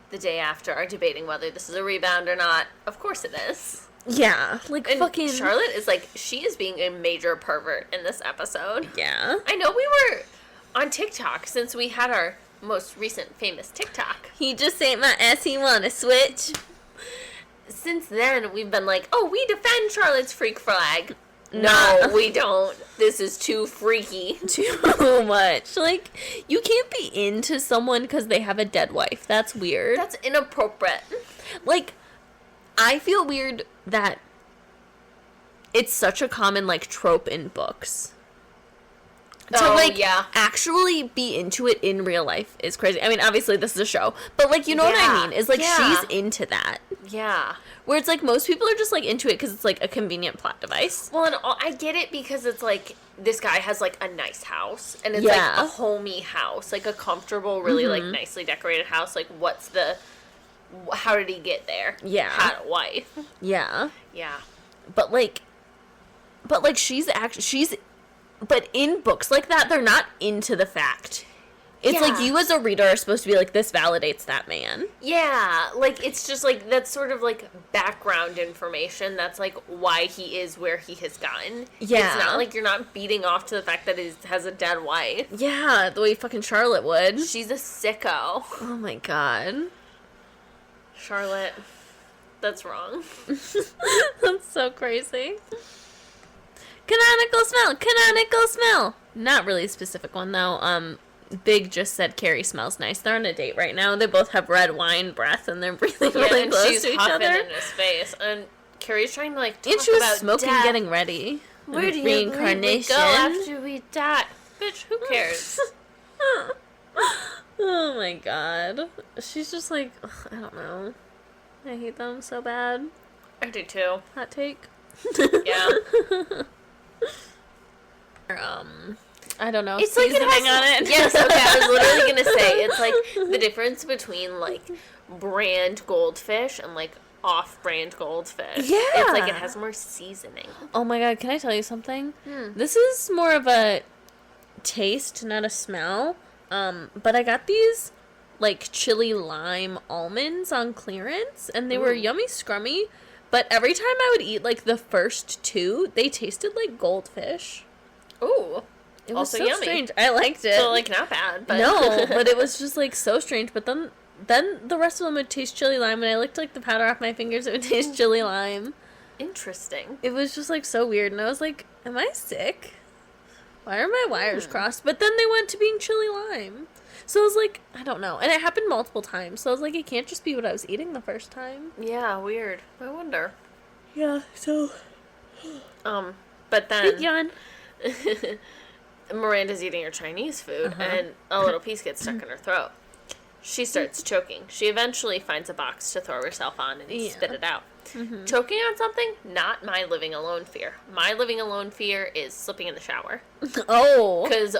the day after, are debating whether this is a rebound or not. Of course it is. Yeah, like And fucking... Charlotte is like, she is being a major pervert in this episode. Yeah. I know we were on TikTok since we had our most recent famous TikTok. He just ain't my ass, he wanna switch. Since then, we've been like, oh, we defend Charlotte's freak flag. No, we don't. This is too freaky. Too much. Like, you can't be into someone because they have a dead wife. That's weird. That's inappropriate. Like, I feel weird that it's such a common, like, trope in books. To, like, actually be into it in real life is crazy. I mean, obviously, this is a show. But, like, you know what I mean? Is, like, she's into that. Yeah. Where it's, like, most people are just, like, into it because it's, like, a convenient plot device. Well, and I get it because it's, like, this guy has, like, a nice house. And it's, like, a homey house. Like, a comfortable, really, like, nicely decorated house. Like, how did he get there? Yeah. Had a wife. Yeah. Yeah. But in books like that, they're not into the fact. It's like you as a reader are supposed to be like, this validates that man. Yeah, like, it's just, like, that's sort of, like, background information. That's, like, why he is where he has gotten. Yeah. It's not like you're not beating off to the fact that he has a dead wife. Yeah, the way fucking Charlotte would. She's a sicko. Oh my god. Charlotte, that's wrong. That's so crazy. Canonical smell. Not really a specific one, though. Big just said Carrie smells nice. They're on a date right now. They both have red wine breath, and they're breathing really and close she's to each huffing other. in his face, and Carrie's trying to, like, talk And she was about smoking, death. getting ready. Where do you reincarnation? go after we die? Bitch, who cares? Oh my god. She's just like, ugh, I don't know. I hate them so bad. I do too. Hot take. Yeah. I don't know. It's like it seasoning has, on it. Yes, okay, I was literally gonna say, it's like the difference between, like, brand goldfish and, like, off-brand goldfish. Yeah. It's like it has more seasoning. Oh my god, can I tell you something? This is more of a taste, not a smell. But I got these, like, chili lime almonds on clearance, and they were yummy scrummy, but every time I would eat, like, the first two, they tasted like goldfish. Ooh. It was Also so yummy. strange. I liked it. So, like, not bad, but... No, but it was just, like, so strange. But then the rest of them would taste chili lime. When I licked, like, the powder off my fingers, it would taste chili lime. Interesting. It was just, like, so weird. And I was like, am I sick? Why are my wires crossed? But then they went to being chili lime. So I was like, I don't know. And it happened multiple times. So I was like, it can't just be what I was eating the first time. Yeah, weird. I wonder. Yeah, so... But then... Big yawn. Miranda's eating her Chinese food, and a little piece gets stuck in her throat. She starts choking. She eventually finds a box to throw herself on and spit it out. Choking on something, not my living alone fear. My living alone fear is slipping in the shower. Oh. Because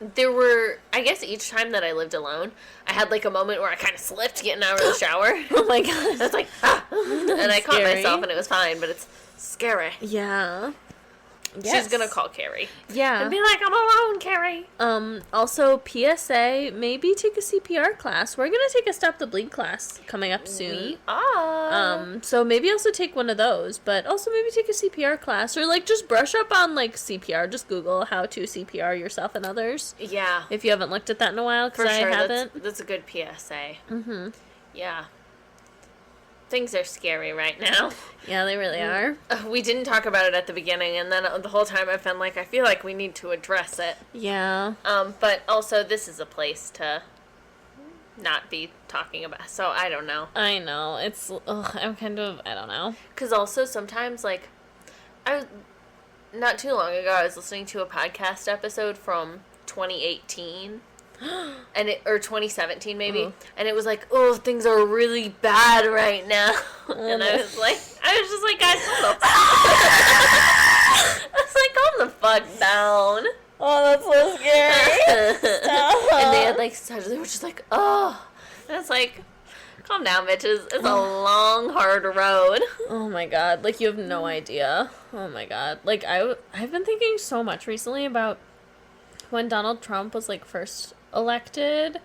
there were, I guess each time that I lived alone, I had like a moment where I kind of slipped getting out of the shower. Oh my god. I was like, ah! And I caught Scary. myself and it was fine, but it's scary. Yeah. She's gonna call Carrie. Yeah. And be like, I'm alone, Carrie. Also, PSA, maybe take a CPR class. We're gonna take a Stop the Bleed class coming up soon. We are. So maybe also take one of those, but also maybe take a CPR class, or, like, just brush up on, like, CPR. Just Google how to CPR yourself and others. Yeah. If you haven't looked at that in a while, because For sure. I haven't. That's a good PSA. Mm-hmm. Yeah. Things are scary right now. Yeah, they really are. We didn't talk about it at the beginning, and then the whole time I've been like, I feel like we need to address it. Yeah. But also, this is a place to not be talking about, so I don't know. I know. It's, I'm kind of, I don't know. Because also, sometimes, like, not too long ago, I was listening to a podcast episode from 2018, or 2017 maybe, and it was like, oh, things are really bad right now, and I was just like, guys, calm the I was like, calm the fuck down. Oh, that's so scary. And they had like, they were just like, oh, and it's like, calm down, bitches. It's a long, hard road. Oh my god, like, you have no idea. Oh my god. Like, I've been thinking so much recently about when Donald Trump was, like, first elected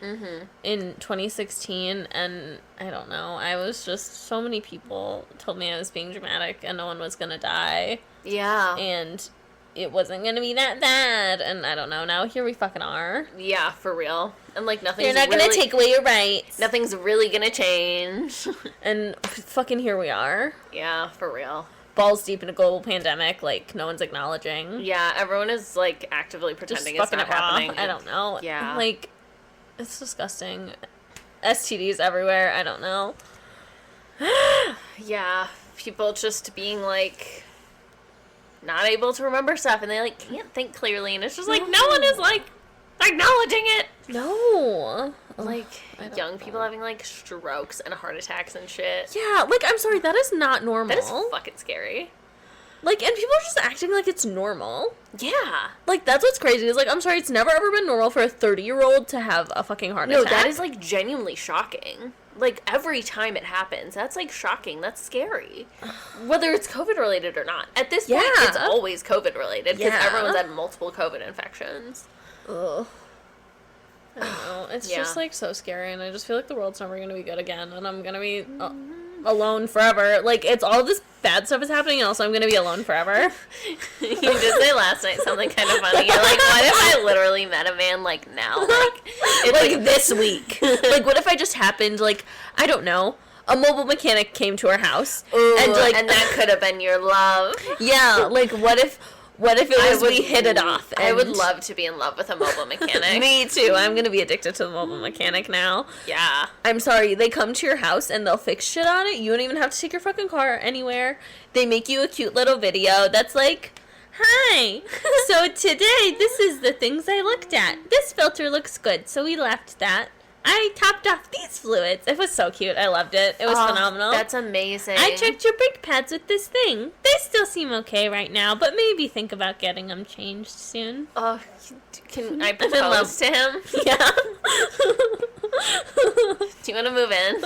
in 2016, and I don't know, I was just, so many people told me I was being dramatic and no one was gonna die. Yeah. And it wasn't gonna be that bad, and I don't know, now here we fucking are. Yeah, for real. And, like, nothing's You're not gonna take away your rights. Nothing's really gonna change. And fucking here we are. Yeah, for real. Balls deep in a global pandemic, like, no one's acknowledging. Yeah, everyone is, like, actively pretending it's not happening. I don't know. Yeah. Like, it's disgusting. STDs everywhere, I don't know. Yeah, people just being, like, not able to remember stuff, and they, like, can't think clearly, and it's just, like, no one is, like, acknowledging it. No. Like, young people having, like, strokes and heart attacks and shit. Yeah, like, I'm sorry, that is not normal. That is fucking scary. Like, and people are just acting like it's normal. Yeah. Like, that's what's crazy. Is, like, I'm sorry, it's never ever been normal for a 30-year-old to have a fucking heart attack. No, that is, like, genuinely shocking. Like, every time it happens, that's, like, shocking. That's scary. Whether it's COVID-related or not. At this point, it's always COVID-related, because everyone's had multiple COVID infections. Ugh. I don't know. It's just, like, so scary, and I just feel like the world's never gonna be good again, and I'm gonna be alone forever. Like, it's all this bad stuff is happening, and also I'm gonna be alone forever. You did say last night something kind of funny. You're like, what if I literally met a man, like, now? Like, it's like this week. Like, what if I just happened, like, I don't know, a mobile mechanic came to our house, and that could have been your love. Yeah, like, what if it was we hit it off? I would love to be in love with a mobile mechanic. Me too. I'm going to be addicted to the mobile mechanic now. Yeah. I'm sorry. They come to your house and they'll fix shit on it. You don't even have to take your fucking car anywhere. They make you a cute little video that's like, hi, so today this is the things I looked at. This filter looks good, so we left that. I topped off these fluids. It was so cute. I loved it. It was phenomenal. That's amazing. I checked your brake pads with this thing. They still seem okay right now, but maybe think about getting them changed soon. Oh, can I propose to him? Yeah. Do you want to move in?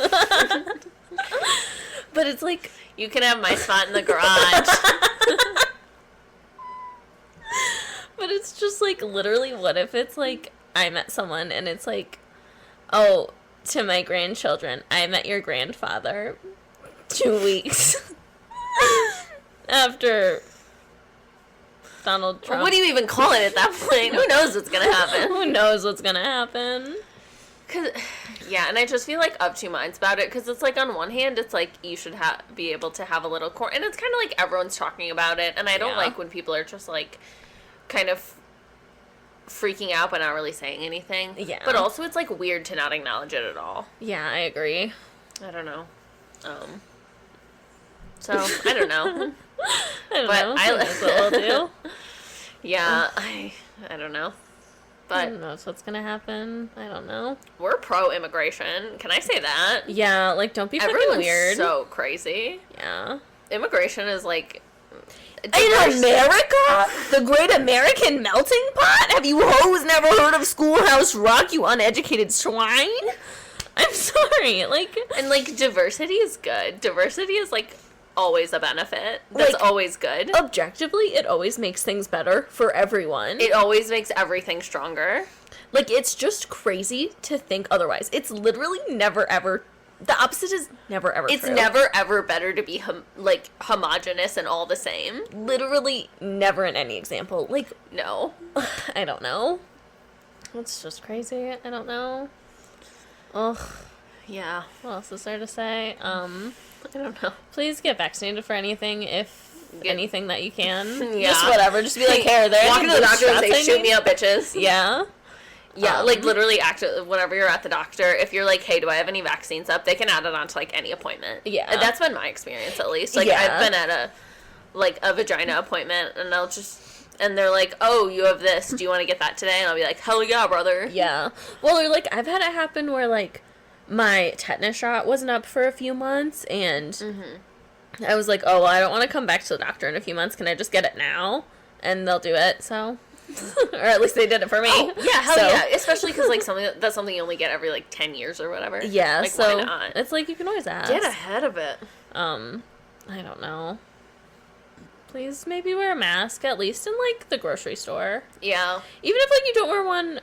But it's like... You can have my spot in the garage. But it's just like, literally, what if it's like, I met someone and it's like, oh, to my grandchildren, I met your grandfather 2 weeks after Donald Trump. What do you even call it at that point? Who knows what's going to happen? Who knows what's going to happen? Yeah, and I just feel like of two minds about it, because it's like, on one hand, it's like, you should be able to have a little and it's kind of like everyone's talking about it, and I don't like when people are just like, kind of freaking out but not really saying anything. Yeah. But also, it's like weird to not acknowledge it at all. Yeah, I agree. I don't know. So, I don't know. I don't know. That's what we'll do. Yeah, I don't know. But who knows what's gonna happen? I don't know. We're pro-immigration. Can I say that? Yeah, like, don't be Everyone's fucking weird. So crazy. Yeah. Immigration is like... In America? The great American melting pot? Have you hoes never heard of Schoolhouse Rock, you uneducated swine? I'm sorry, like... And, like, diversity is good. Diversity is, like, always a benefit. That's like, always good. Objectively, it always makes things better for everyone. It always makes everything stronger. Like, it's just crazy to think otherwise. It's literally never, ever... The opposite is never, ever It's true. never, ever better to be, homogenous and all the same. Literally never in any example. Like... No. I don't know. It's just crazy. I don't know. Ugh. Yeah. What else is there to say? I don't know. Please get vaccinated for anything, anything that you can. Yeah. Just whatever. Just be like, hey, are there walk any into the doctor and shots say, I shoot need? me up, bitches. Yeah. Yeah, like, literally, whenever you're at the doctor, if you're like, hey, do I have any vaccines up, they can add it on to, like, any appointment. Yeah. That's been my experience, at least. Like, Yeah. I've been at a vagina appointment, and and they're like, oh, you have this, do you want to get that today? And I'll be like, hell yeah, brother. Yeah. Well, or, like, I've had it happen where, like, my tetanus shot wasn't up for a few months, and I was like, oh, well, I don't want to come back to the doctor in a few months. Can I just get it now? And they'll do it, so... or at least they did it for me. Oh, yeah, hell yeah. Especially because, like, that's something you only get every, like, 10 years or whatever. Yeah, like, so why not? it's like, you can always ask. Get ahead of it. I don't know. Please maybe wear a mask, at least in, like, the grocery store. Yeah. Even if, like, you don't wear one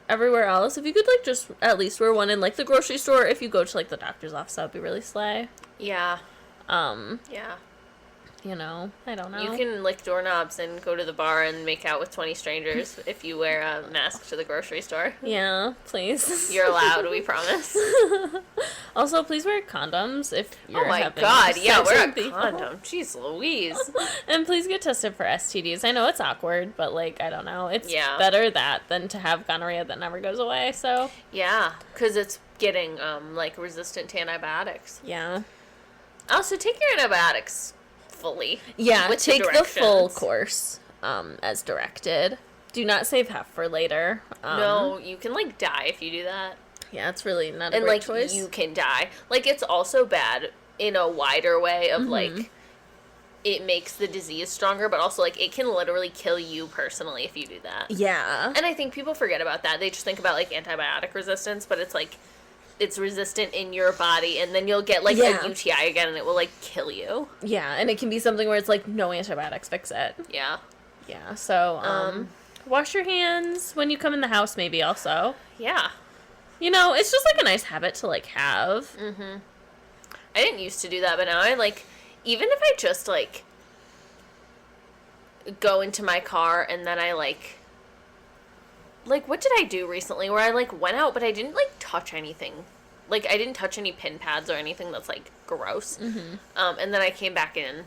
everywhere else, if you could, like, just at least wear one in, like, the grocery store, if you go to, like, the doctor's office, that would be really slay. Yeah. Yeah. You know, I don't know. You can lick doorknobs and go to the bar and make out with 20 strangers if you wear a mask to the grocery store. Yeah, please. You're allowed, we promise. Also, please wear condoms if you're oh my having god, sex yeah, wear a with people. condom. Jeez Louise. And please get tested for STDs. I know it's awkward, but, like, I don't know. It's better that than to have gonorrhea that never goes away, so. Yeah, because it's getting, like, resistant to antibiotics. Yeah. Also, take your antibiotics fully. Yeah, with take the full course, as directed. Do not save half for later. No, you can, like, die if you do that. Yeah, it's really not a great choice. You can die. Like, it's also bad in a wider way of, like, it makes the disease stronger, but also, like, it can literally kill you personally if you do that. Yeah. And I think people forget about that. They just think about, like, antibiotic resistance, but it's, like, it's resistant in your body, and then you'll get, like, a UTI again, and it will, like, kill you. Yeah, and it can be something where it's, like, no antibiotics fix it. Yeah. Yeah, so, wash your hands when you come in the house, maybe, also. Yeah. You know, it's just, like, a nice habit to, like, have. I didn't used to do that, but now I, like, even if I just, like, go into my car, and then I, like, what did I do recently where I, like, went out, but I didn't, like, touch anything. Like, I didn't touch any pin pads or anything that's, like, gross. And then I came back in,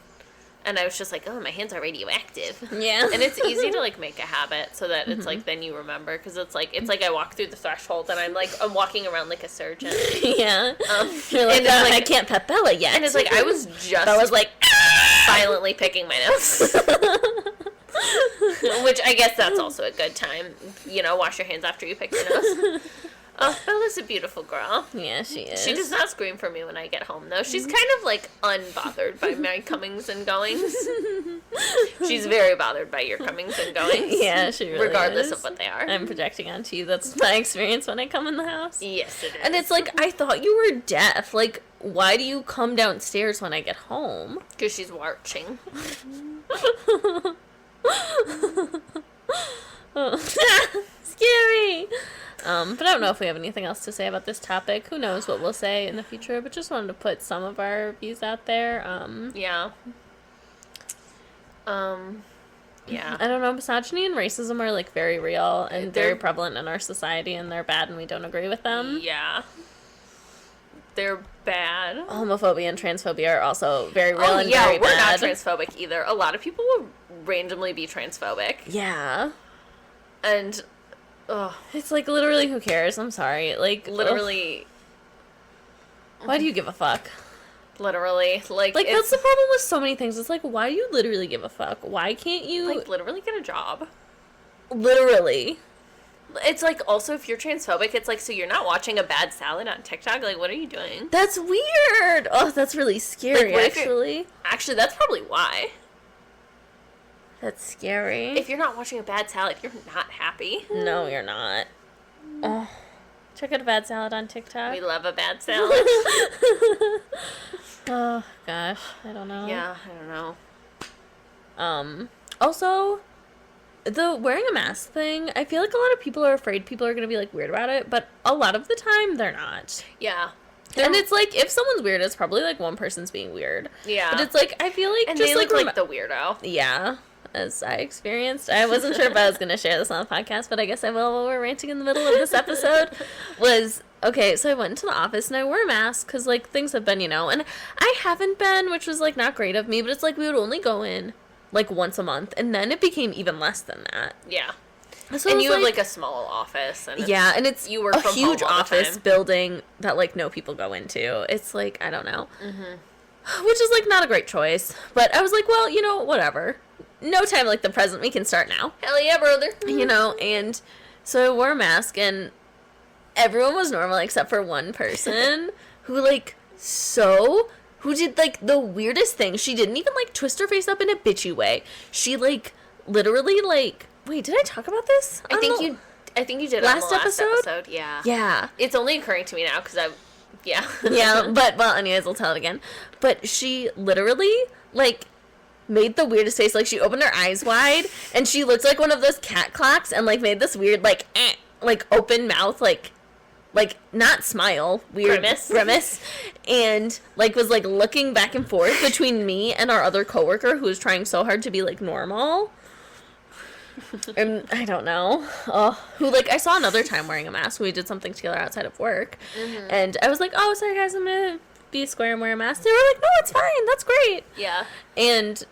and I was just like, oh, my hands are radioactive. Yeah. And it's easy to, like, make a habit so that it's, like, then you remember. Because it's like I walk through the threshold, and I'm walking around like a surgeon. Yeah. You're like, and I can't pet Bella yet. And it's like, I was just... I was like... violently picking my nose. Which I guess that's also a good time. You know, wash your hands after you pick your nose. Oh, Bella's a beautiful girl. Yeah, she is. She does not scream for me when I get home, though. She's kind of, like, unbothered by my comings and goings. She's very bothered by your comings and goings. Yeah, she really regardless is. of what they are. I'm projecting onto you. That's my experience when I come in the house. Yes, it is. And it's like, I thought you were deaf. Like, why do you come downstairs when I get home? Because she's watching. Scary! But I don't know if we have anything else to say about this topic. Who knows what we'll say in the future, but just wanted to put some of our views out there. Yeah. Yeah. I don't know, misogyny and racism are, like, very real and They're- very prevalent in our society, and they're bad and we don't agree with them. Yeah. They're bad. Homophobia and transphobia are also very real Oh, and yeah, very we're bad. not transphobic either. A lot of people will randomly be transphobic. Yeah. And, ugh, It's like, literally, who cares? I'm sorry. Like, literally, why do you give a fuck? literally, like Like, it's, that's the problem with so many things. It's like, why do you literally give a fuck? Why can't you... like, literally get a job. literally. It's like, also, if you're transphobic, it's like, so you're not watching a bad salad on TikTok? Like, what are you doing? That's weird! Oh, that's really scary, Like, what if actually. Actually, that's probably why. That's scary. If you're not watching a bad salad, you're not happy. No, you're not. Oh. Check out a bad salad on TikTok. We love a bad salad. Oh, gosh. I don't know. Yeah, I don't know. Also, the wearing a mask thing, I feel like a lot of people are afraid people are going to be, like, weird about it, but a lot of the time, they're not. Yeah. And it's like, if someone's weird, it's probably, like, one person's being weird. Yeah. But it's like, I feel like And just, they like, look like the weirdo. yeah, as I experienced. I wasn't sure if I was going to share this on the podcast, but I guess I will while we're ranting in the middle of this episode. Okay, so I went into the office and I wore a mask because, like, things have been, you know, and I haven't been, which was, like, not great of me, but it's like we would only go in, like, once a month, and then it became even less than that. Yeah. So And it you was have, like, a small office. And yeah, and it's you work a from huge home all the office time. building that, like, no people go into. It's like, I don't know. Mm-hmm. Which is, like, not a great choice. But I was like, well, you know, whatever. No time like the present, we can start now. Hell yeah, brother. You know, and so I wore a mask, and everyone was normal except for one person who, like, who did, like, the weirdest thing. She didn't even, like, twist her face up in a bitchy way. She, like, literally, like, wait, did I talk about this? I think you did last on the last episode? episode. Yeah. Yeah. It's only occurring to me now because yeah. Yeah, but, well, anyways, I'll tell it again. But she literally, like, made the weirdest face. Like, she opened her eyes wide, and she looked like one of those cat clocks, and, like, made this weird, like, like, open mouth, like, not smile, weird grimace, and, like, was, like, looking back and forth between me and our other coworker who was trying so hard to be, like, normal. And I don't know. Who, like, I saw another time wearing a mask. We did something together outside of work. Mm-hmm. And I was like, oh, sorry, guys, I'm going to be square and wear a mask. They were like, no, it's fine. That's great. Yeah. And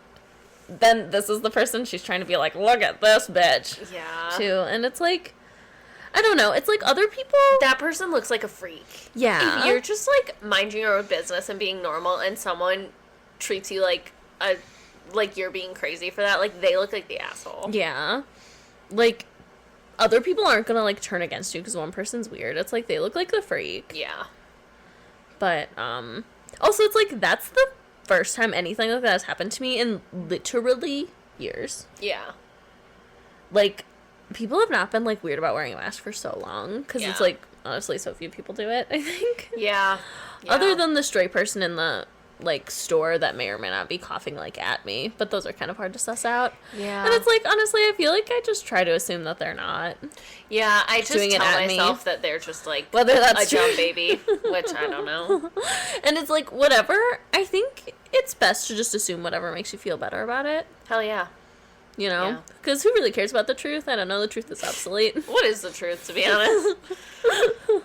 then this is the person she's trying to be like, look at this bitch. Yeah. Too. And it's like, I don't know. It's like other people. That person looks like a freak. Yeah. If you're just, like, minding your own business and being normal and someone treats you like you're being crazy for that, like, they look like the asshole. Yeah. Like, other people aren't gonna, like, turn against you because one person's weird. It's like they look like the freak. Yeah. But, also, it's like, that's the first time anything like that has happened to me in literally years. Yeah. Like, people have not been, like, weird about wearing a mask for so long because it's, like, honestly, so few people do it, I think. Yeah. Other than the stray person in the, like, store that may or may not be coughing, like, at me. But those are kind of hard to suss out. Yeah. And it's like, honestly, I feel like I just try to assume that they're not. Yeah, I just doing it tell at me. myself that they're just, like, Whether that's a dumb true. baby, which I don't know. And it's like, whatever. I think it's best to just assume whatever makes you feel better about it. Hell yeah. You know? Yeah. Because who really cares about the truth? I don't know. The truth is obsolete. What is the truth, to be honest?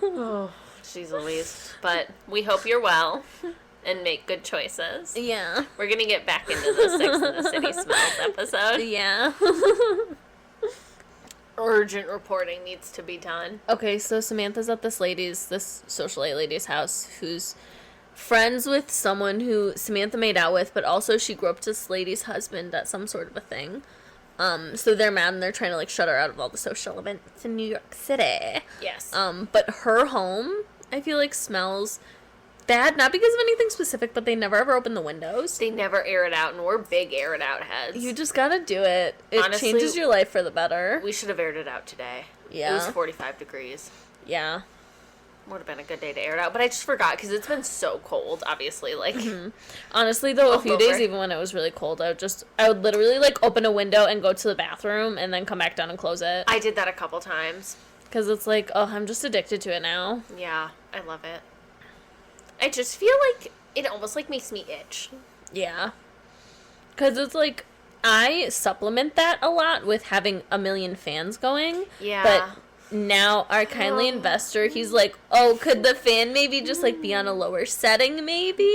Oh, jeez Louise. But we hope you're well and make good choices. Yeah. We're gonna get back into the Sex and the City Smells episode. Yeah. Urgent reporting needs to be done. Okay, so Samantha's at this socialite lady's house who's friends with someone who Samantha made out with, but also she grew up to this lady's husband at some sort of a thing. So they're mad and they're trying to, like, shut her out of all the social events in New York City. Yes. But her home, I feel like, smells bad, not because of anything specific, but they never ever open the windows. They never air it out, and we're big air it out heads. You just gotta do it. It Honestly, changes your life for the better. We should have aired it out today. Yeah. It was 45 degrees. Yeah. Would have been a good day to air it out, but I just forgot because it's been so cold, obviously. Like, honestly, though, a few over. days, even when it was really cold, I would literally, like, open a window and go to the bathroom and then come back down and close it. I did that a couple times. Because it's like, oh, I'm just addicted to it now. Yeah, I love it. I just feel like it almost, like, makes me itch. Yeah. Because it's like, I supplement that a lot with having a million fans going. Yeah. But now our kindly investor, he's like, oh, could the fan maybe just, like, be on a lower setting, maybe?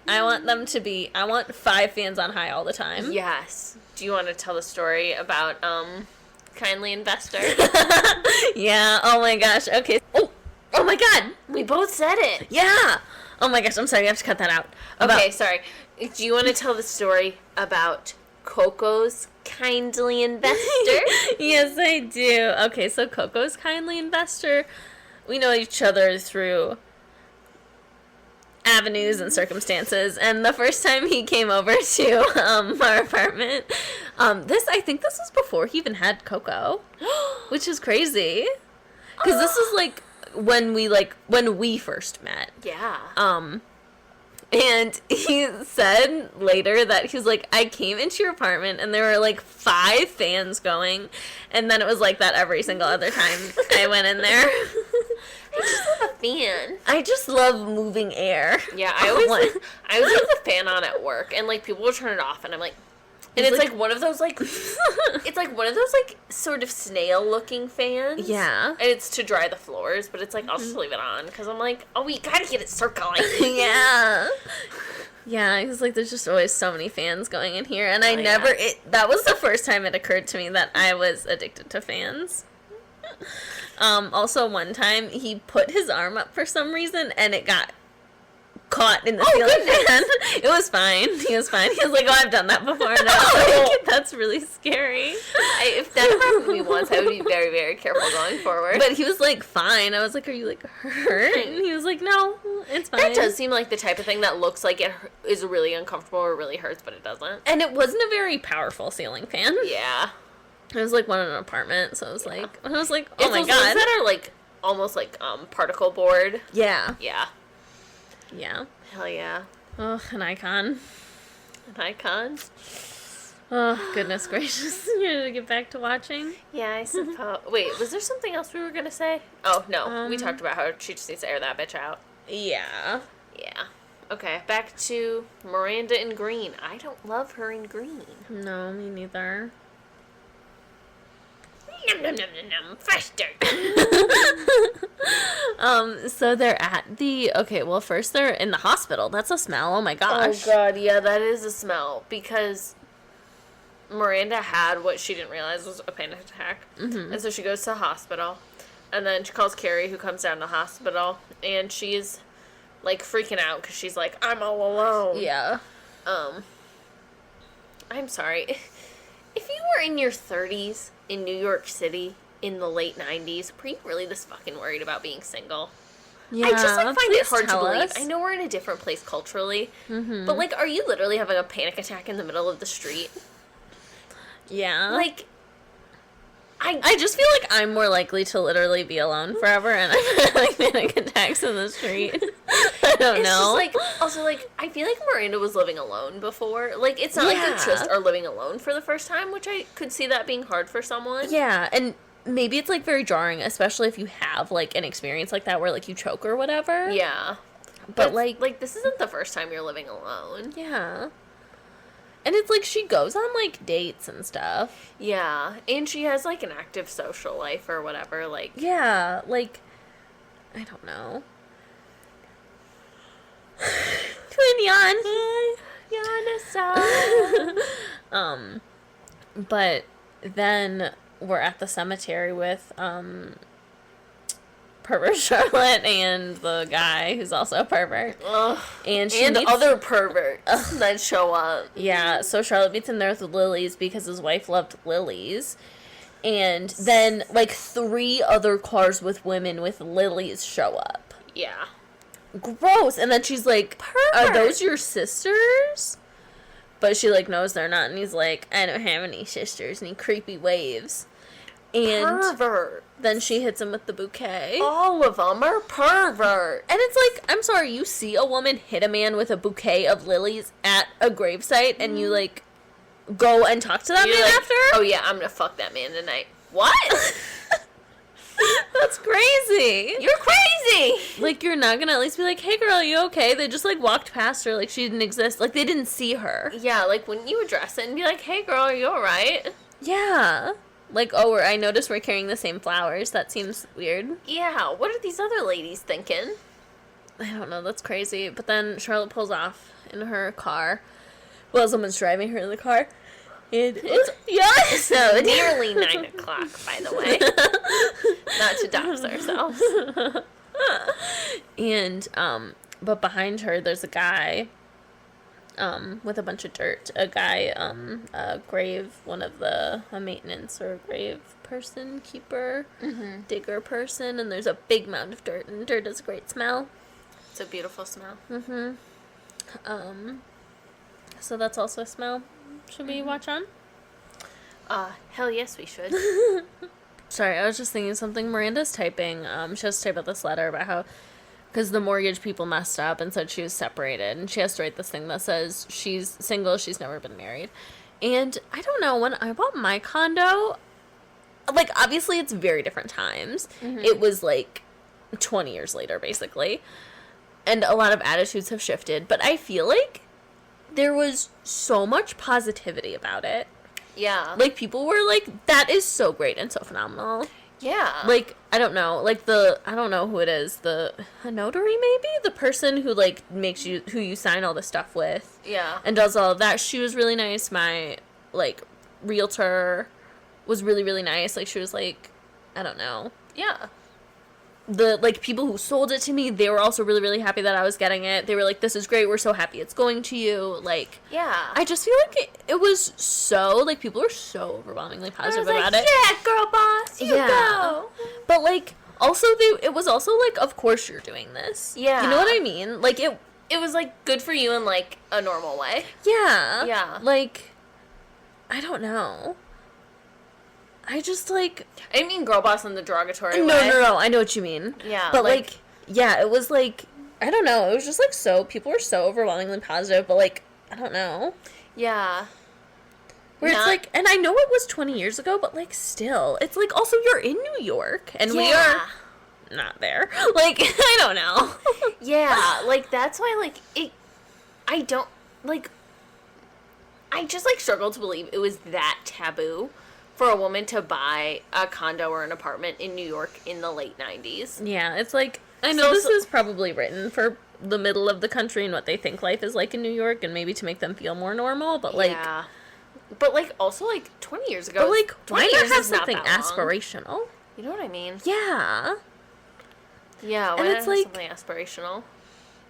I want 5 fans on high all the time. Yes. Do you want to tell the story about, kindly investor? Yeah, oh my gosh, okay. Oh my god! We both said it. Yeah! Oh my gosh, I'm sorry, I have to cut that out. Okay, sorry. Do you want to tell the story about Coco's kindly investor? Yes, I do. Okay, so Coco's kindly investor, we know each other through avenues and circumstances, and the first time he came over to our apartment, I think this was before he even had Coco, which is crazy, because this is like when we first met. Yeah. And he said later that he was like, I came into your apartment and there were like 5 fans going, and then it was like that every single other time I went in there. I just love a fan. I just love moving air. Yeah, I always have the fan on at work, and like people will turn it off, and I'm like, and it's like one of those like, it's like one of those like sort of snail looking fans. Yeah. And it's to dry the floors, but it's like I'll just leave it on because I'm like, oh, we gotta get it circulating. Yeah. Yeah, because like there's just always so many fans going in here, and that was the first time it occurred to me that I was addicted to fans. Also one time he put his arm up for some reason and it got caught in the ceiling fan. It was fine. He was fine. He was like, oh, I've done that before. And I was like, that's really scary. If that happened to me once, I would be very, very careful going forward. But he was like, fine. I was like, are you like hurt? And he was like, no, it's fine. That does seem like the type of thing that looks like it is really uncomfortable or really hurts, but it doesn't. And it wasn't a very powerful ceiling fan. Yeah. It was like one in an apartment, so I was like, oh it's my those god. ones that are like almost like particle board. Yeah. Yeah. Yeah. Hell yeah. Oh, an icon. An icon. Oh, goodness gracious. You need to get back to watching? Yeah, I suppose. Wait, was there something else we were going to say? Oh, no. We talked about how she just needs to air that bitch out. Yeah. Yeah. Okay, back to Miranda in green. I don't love her in green. No, me neither. Nom, nom, nom, nom, nom. Fresh dirt. So they're at first they're in the hospital. That's a smell. Oh my gosh. Oh god, yeah, that is a smell. Because Miranda had what she didn't realize was a panic attack. Mm-hmm. And so she goes to the hospital. And then she calls Carrie, who comes down to the hospital. And she's, like, freaking out because she's like, I'm all alone. Yeah. I'm sorry. If you were in your 30s in New York City in the late 90s, were you really this fucking worried about being single? Yeah, I just, like, find it hard to believe. us. I know we're in a different place culturally, but, like, are you literally having a panic attack in the middle of the street? Yeah. Like, I just feel like I'm more likely to literally be alone forever, and I'm having panic attacks in the street. I don't know. It's just, like, also, like, I feel like Miranda was living alone before. Like, it's not like you just are living alone for the first time, which I could see that being hard for someone. Yeah, and maybe it's, like, very jarring, especially if you have, like, an experience like that where, like, you choke or whatever. Yeah. But like, this isn't the first time you're living alone. Yeah. And it's like she goes on, like, dates and stuff. Yeah. And she has, like, an active social life or whatever, like... Yeah, like... I don't know. Twin yawn. Yawn. But then we're at the cemetery with, pervert Charlotte and the guy who's also a pervert. Ugh. And other perverts that show up. Yeah, so Charlotte meets him there with lilies because his wife loved lilies. And then, like, 3 other cars with women with lilies show up. Yeah. Gross. And then she's like, Pervert. are those your sisters? But she, like, knows they're not. And he's like, I don't have any sisters. And he creepy waves. And Pervert. then she hits him with the bouquet. All of them are pervert. And it's like, I'm sorry, you see a woman hit a man with a bouquet of lilies at a gravesite, and you, like, go and talk to that You're man like, after? oh yeah, I'm gonna fuck that man tonight. What? That's crazy. You're crazy! Like, you're not gonna at least be like, hey girl, you okay? They just, like, walked past her like she didn't exist. Like, they didn't see her. Yeah, like, wouldn't you address it and be like, hey girl, are you alright? Yeah. Like, oh, I noticed we're carrying the same flowers. That seems weird. Yeah, what are these other ladies thinking? I don't know, that's crazy. But then Charlotte pulls off in her car. Well, someone's driving her in the car. And it's So, nearly 9 o'clock, by the way. Not to dox ourselves. And, but behind her, there's a guy, with a bunch of dirt. A guy, a maintenance or grave person, keeper, digger person, and there's a big mound of dirt, and dirt has a great smell. It's a beautiful smell. So that's also a smell. Should we watch on? Hell yes, we should. Sorry, I was just thinking something. Miranda's typing. She has to type out this letter about how, because the mortgage people messed up and said she was separated, and she has to write this thing that says she's single, she's never been married. And I don't know, when I bought my condo, like, obviously it's very different times. It was, like, 20 years later, basically. And a lot of attitudes have shifted, but I feel like there was so much positivity about it. Yeah. Like, people were like, that is so great and so phenomenal. Yeah. Like, I don't know, like, I don't know who it is, a notary, maybe? The person who, like, who you sign all the stuff with. Yeah. And does all of that. She was really nice. My, like, realtor was really, really nice. Like, she was like, I don't know. Yeah. The, like, people who sold it to me, they were also really, really happy that I was getting it. They were like, this is great, we're so happy it's going to you. Like, yeah. I just feel like it was so, like, people were so overwhelmingly positive about it. Yeah, girl boss, you go. But, like, also, it was also, like, of course you're doing this. Yeah. You know what I mean? Like, it was, like, good for you in, like, a normal way. Yeah. Yeah. Like, I don't know. I just, like... I didn't mean girl boss in the derogatory way. No, I know what you mean. Yeah. But, like, yeah, it was, like, I don't know, it was just, like, people were so overwhelmingly positive, but, like, I don't know. Yeah. Where it's, like, and I know it was 20 years ago, but, like, still, it's, like, also, you're in New York, and we are not there. Like, I don't know. Yeah, like, that's why, like, I don't, like, I just, like, struggle to believe it was that taboo for a woman to buy a condo or an apartment in New York in the late 90s. Yeah, it's like, I know this is probably written for the middle of the country and what they think life is like in New York, and maybe to make them feel more normal, but, like... Yeah. But, like, also, like, 20 years ago... But, like, why not have something aspirational? You know what I mean? Yeah. Yeah, why and not it's have like, something aspirational?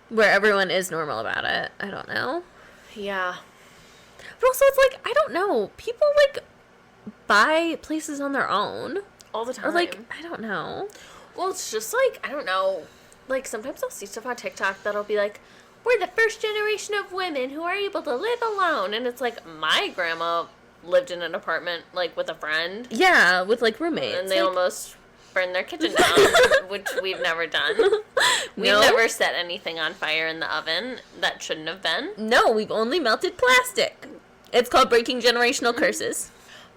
Where everyone is normal about it. I don't know. Yeah. But also, it's like, I don't know. People, like, buy places on their own. All the time. Or, like, I don't know. Well, it's just, like, I don't know. Like, sometimes I'll see stuff on TikTok that'll be like, we're the first generation of women who are able to live alone. And it's like, my grandma lived in an apartment, like, with a friend. Yeah, with, like, roommates. And they almost burned their kitchen down, which we've never done. We've never set anything on fire in the oven that shouldn't have been. No, we've only melted plastic. It's called breaking generational curses.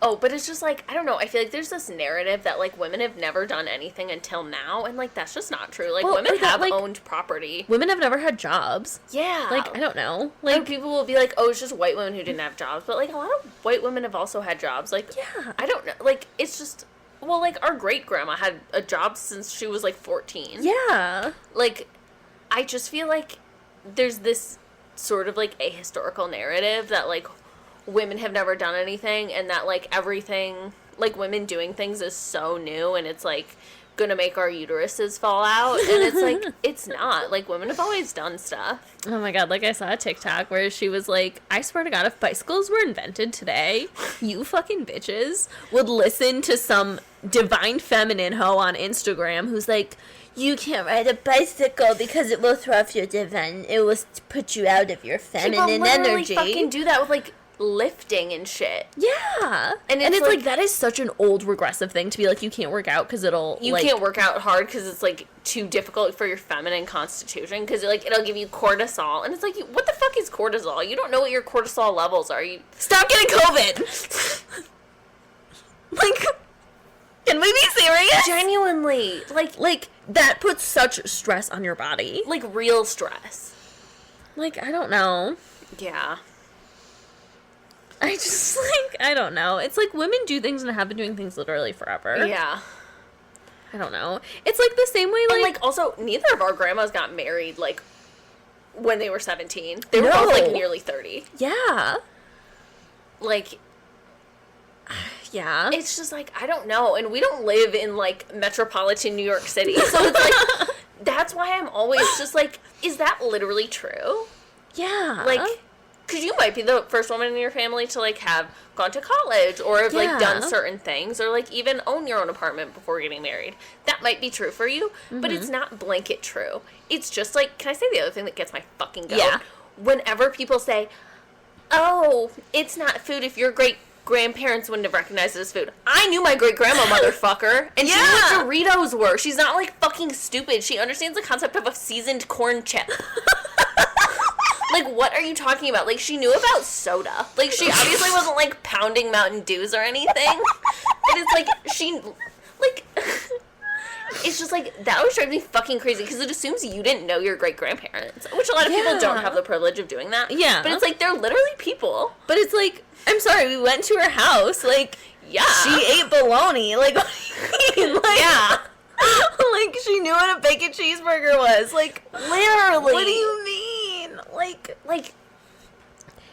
Oh, but it's just, like, I don't know. I feel like there's this narrative that, like, women have never done anything until now. And, like, that's just not true. Like, women have owned property. Women have never had jobs. Yeah. Like, I don't know. Like, people will be like, oh, it's just white women who didn't have jobs. But, like, a lot of white women have also had jobs. Like, yeah. I don't know. Like, it's just... Well, like, our great-grandma had a job since she was, like, 14. Yeah. Like, I just feel like there's this sort of, like, ahistorical narrative that, like, women have never done anything, and that, like, everything, like, women doing things is so new, and it's, like, gonna make our uteruses fall out, and it's like, it's not. Like, women have always done stuff. Oh my god, like I saw a TikTok where she was like, I swear to god, if bicycles were invented today, you fucking bitches would listen to some divine feminine hoe on Instagram who's like, you can't ride a bicycle because it will throw off your divine, it will put you out of your feminine People literally energy. fucking do that with, like, lifting and shit. Yeah. And it's like, that is such an old regressive thing to be like, you can't work out because it'll, you can't work out hard because it's, like, too difficult for your feminine constitution because, like, it'll give you cortisol. And it's like, what the fuck is cortisol? You don't know what your cortisol levels are. You stop getting COVID! Like, can we be serious? Genuinely. Like, that puts such stress on your body. Like, real stress. Like, I don't know. Yeah. I just, like, I don't know. It's like women do things and have been doing things literally forever. Yeah. I don't know. It's like the same way, like... And, like, also, neither of our grandmas got married, like, when they were 17. They were No. both, like, nearly 30. Yeah. Like... Yeah. It's just, like, I don't know. And we don't live in, like, metropolitan New York City. So it's, like, that's why I'm always just, like, is that literally true? Yeah. Like... Because you might be the first woman in your family to, like, have gone to college or have, like, done certain things or, like, even own your own apartment before getting married. That might be true for you, but it's not blanket true. It's just, like, can I say the other thing that gets my fucking goat? Yeah. Whenever people say, oh, it's not food if your great-grandparents wouldn't have recognized it as food. I knew my great-grandma, motherfucker, and she knew what Doritos were. She's not, like, fucking stupid. She understands the concept of a seasoned corn chip. Like, what are you talking about? Like, she knew about soda. Like, she obviously wasn't, like, pounding Mountain Dews or anything. But it's, like, she, like, it's just, like, that always drives me fucking crazy because it assumes you didn't know your great-grandparents, which a lot of people don't have the privilege of doing that. Yeah. But it's, like, they're literally people. But it's, like, I'm sorry, we went to her house, like, Yeah. she ate bologna. Like, what do you mean? Like, Yeah. Like, she knew what a bacon cheeseburger was. Like, Literally. what do you mean? Like,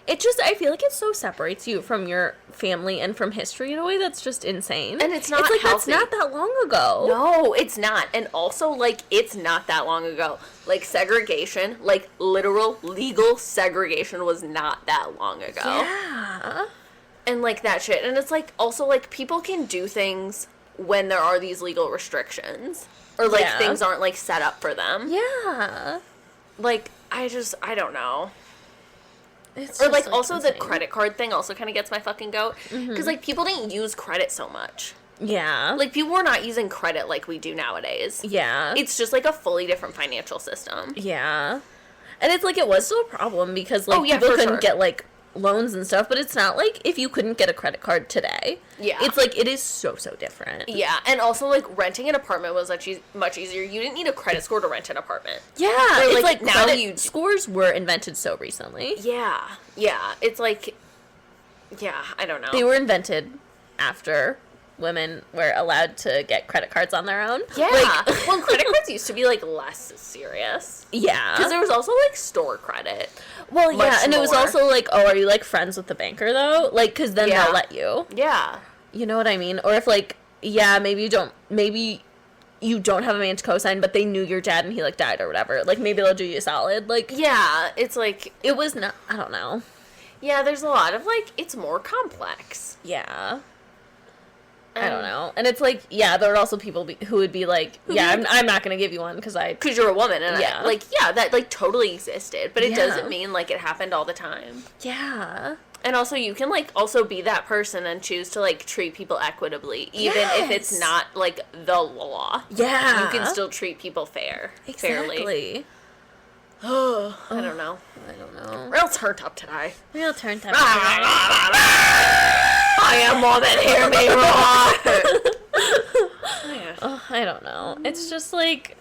it just, I feel like it so separates you from your family and from history in a way that's just insane. And it's not like, healthy. that's not that long ago. No, it's not. And also, like, it's not that long ago. Like, segregation, like, literal, legal segregation was not that long ago. Yeah. And, like, that shit. And it's, like, also, like, people can do things when there are these legal restrictions. Or, like, things aren't, like, set up for them. Yeah. Like, I don't know. It's Or, just, like, also insane. the credit card thing also kind of gets my fucking goat. Because, like, people didn't use credit so much. Yeah. Like, people were not using credit like we do nowadays. Yeah. It's just, like, a fully different financial system. Yeah. And it's, like, it was still a problem because, like, people for couldn't sure. get, like, loans and stuff, but it's not like if you couldn't get a credit card today. Yeah. It's, like, it is so different. Yeah, and also, like, renting an apartment was much easier. You didn't need a credit score to rent an apartment. Yeah. Or, It's, like, like, now credit scores were invented so recently. Yeah. Yeah. It's, like, yeah, I don't know. They were invented after women were allowed to get credit cards on their own. Yeah. Like, well, credit cards used to be, like, less serious. yeah. Because there was also, like, store credit. Well, much yeah, and it was more. also like, oh, are you, like, friends with the banker, though? Like, because then Yeah. they'll let you. Yeah. You know what I mean? Or if, like, yeah, maybe you don't have a man to co-sign, but they knew your dad and he, like, died or whatever. Like, maybe they'll do you a solid. Like, Yeah, it's, like, it was not, I don't know. yeah, there's a lot of, like, it's more complex. Yeah. I don't know. And it's like, yeah, there are also people who would be like, yeah, I'm not going to give you one because Because you're a woman, and Yeah. that, like, totally existed. But it Yeah. doesn't mean, like, it happened all the time. Yeah. And also, you can, like, also be that person and choose to, like, treat people equitably. Even if it's Yes. not, like, the law. Yeah. You can still treat people fairly. Exactly. I don't know. I don't know. Real turned up today. Real turn time. I am more than hear me roar. Oh, I don't know. It's just like,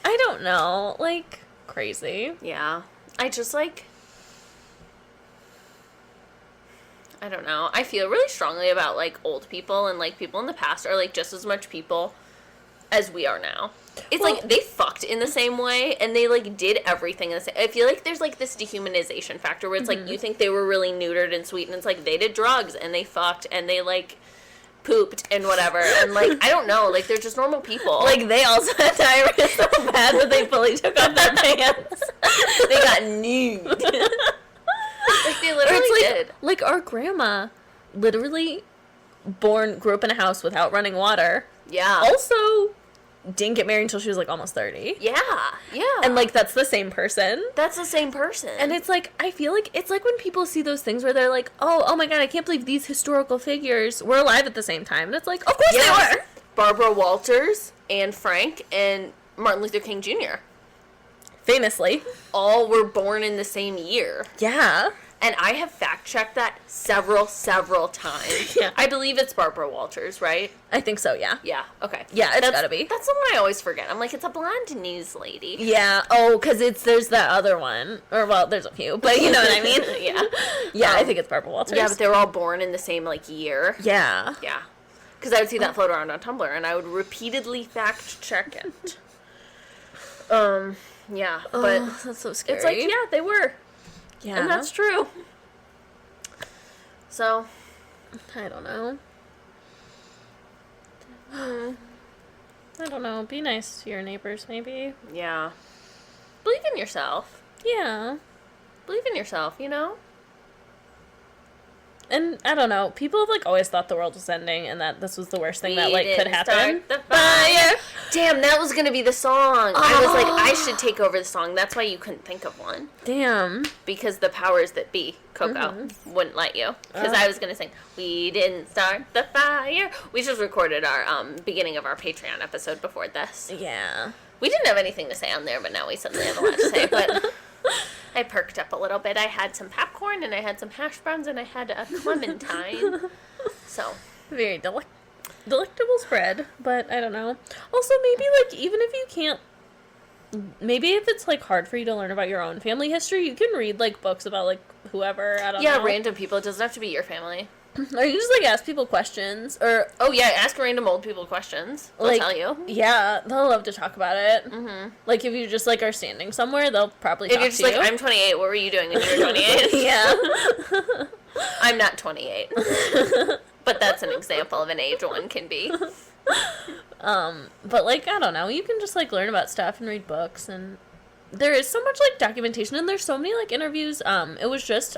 I don't know. Like, crazy. Yeah. I just, like, I don't know. I feel really strongly about, like, old people and, like, people in the past are, like, just as much people as we are now. It's Well- like they fucked in the same way and they, like, did everything in the same. I feel like there's, like, this dehumanization factor where it's like you think they were really neutered and sweet, and it's like they did drugs and they fucked and they, like, pooped and whatever. And, like, I don't know. Like, they're just normal people. Like, they also had diarrhea so bad that they fully took off their pants. They got nude. Like, they literally did. Like, our grandma literally grew up in a house without running water. Yeah. Also didn't get married until she was, like, almost 30. Yeah. Yeah. And, like, that's the same person. That's the same person. And it's like, I feel like it's like when people see those things where they're like, oh my god, I can't believe these historical figures were alive at the same time. And it's like, of course they were. Barbara Walters, Anne Frank, and Martin Luther King Jr. Famously. All were born in the same year. Yeah. And I have fact-checked that several times. Yeah. I believe it's Barbara Walters, right? I think so, yeah. Yeah, okay. Yeah, it's gotta be. That's the one I always forget. I'm like, it's a blonde news lady. Yeah. Oh, because there's that other one. Or, well, there's a few. But you know what I mean? Yeah. Yeah, I think it's Barbara Walters. Yeah, but they were all born in the same, like, year. Yeah. Yeah. Because I would see that float around on Tumblr, and I would repeatedly fact-check it. Yeah, but... Oh, that's so scary. It's like, yeah, they were. Yeah. And that's true. So, I don't know. I don't know. Be nice to your neighbors, maybe. yeah. Believe in yourself. Yeah. Believe in yourself, you know? And I don't know. People have like always thought the world was ending, and that this was the worst thing that like could happen. Start the fire. Damn, that was gonna be the song. I was like, I should take over the song. That's why you couldn't think of one. Damn. Because the powers that be, Coco, wouldn't let you. Because I was gonna sing, we didn't start the fire. We just recorded our beginning of our Patreon episode before this. Yeah. We didn't have anything to say on there, but now we suddenly have a lot to say. But I perked up a little bit. I had some popcorn, and I had some hash browns, and I had a clementine. So. Very delectable spread, but I don't know. Also, maybe, like, even if you can't, maybe if it's, like, hard for you to learn about your own family history, you can read, like, books about, like, whoever, I don't know. Yeah, random people. It doesn't have to be your family. Or you just, like, ask people questions, or... Oh, yeah, ask random old people questions. They'll like, tell you. Yeah, they'll love to talk about it. Mm-hmm. Like, if you just, like, are standing somewhere, they'll probably talk to you. If you're just like, I'm 28, what were you doing when you were 28? Yeah. I'm not 28. But that's an example of an age one can be. But, like, I don't know, you can just, like, learn about stuff and read books, and there is so much, like, documentation, and there's so many, like, interviews. It was just,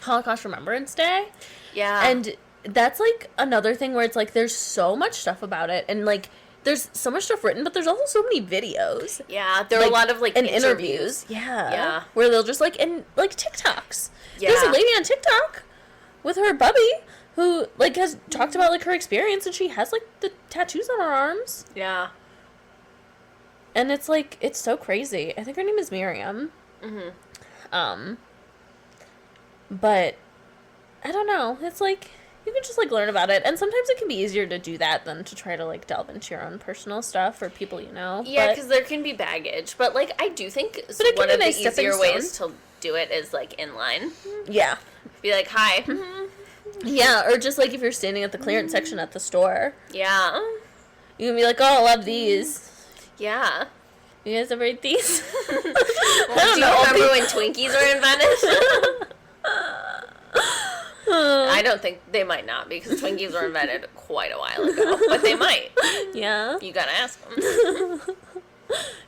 Holocaust Remembrance Day. Yeah. And that's, like, another thing where it's, like, there's so much stuff about it, and, like, there's so much stuff written, but there's also so many videos. Yeah, there are a lot of, like, and interviews. Yeah. Yeah. Where they'll just, like, and, like, TikToks. Yeah. There's a lady on TikTok with her bubby who, like, has talked about, like, her experience, and she has, like, the tattoos on her arms. Yeah. And it's, like, it's so crazy. I think her name is Miriam. Mm-hmm. But, I don't know. It's, like, you can just, like, learn about it. And sometimes it can be easier to do that than to try to, like, delve into your own personal stuff or people you know. Yeah, because there can be baggage. But, like, I do think one of the easier ways to do it is, like, in line. Yeah. Be like, hi. Yeah, or just, like, if you're standing at the clearance section at the store. Yeah. You can be like, oh, I love these. Yeah. You guys ever eat these? Well, do you remember when Twinkies were invented? I don't think they might not, because Twinkies were invented quite a while ago, but they might. Yeah. You gotta ask them.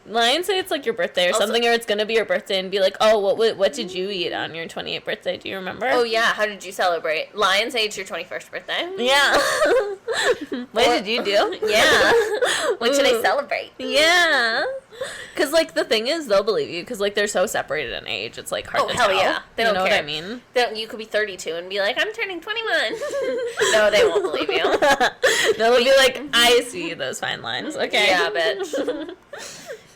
Lions say it's like your birthday or something, or it's gonna be your birthday, and be like, oh, what did you eat on your 28th birthday? Do you remember? Oh yeah, how did you celebrate? Lions say it's your 21st birthday. Yeah. What did you do? Yeah. What should I celebrate? Yeah. Because, like, the thing is, they'll believe you, because, like, they're so separated in age, it's, like, hard to tell. Oh, hell yeah. They don't care. What I mean? You could be 32 and be like, I'm turning 21. No, they won't believe you. No, they'll be like, I see those fine lines. Okay. Yeah, bitch.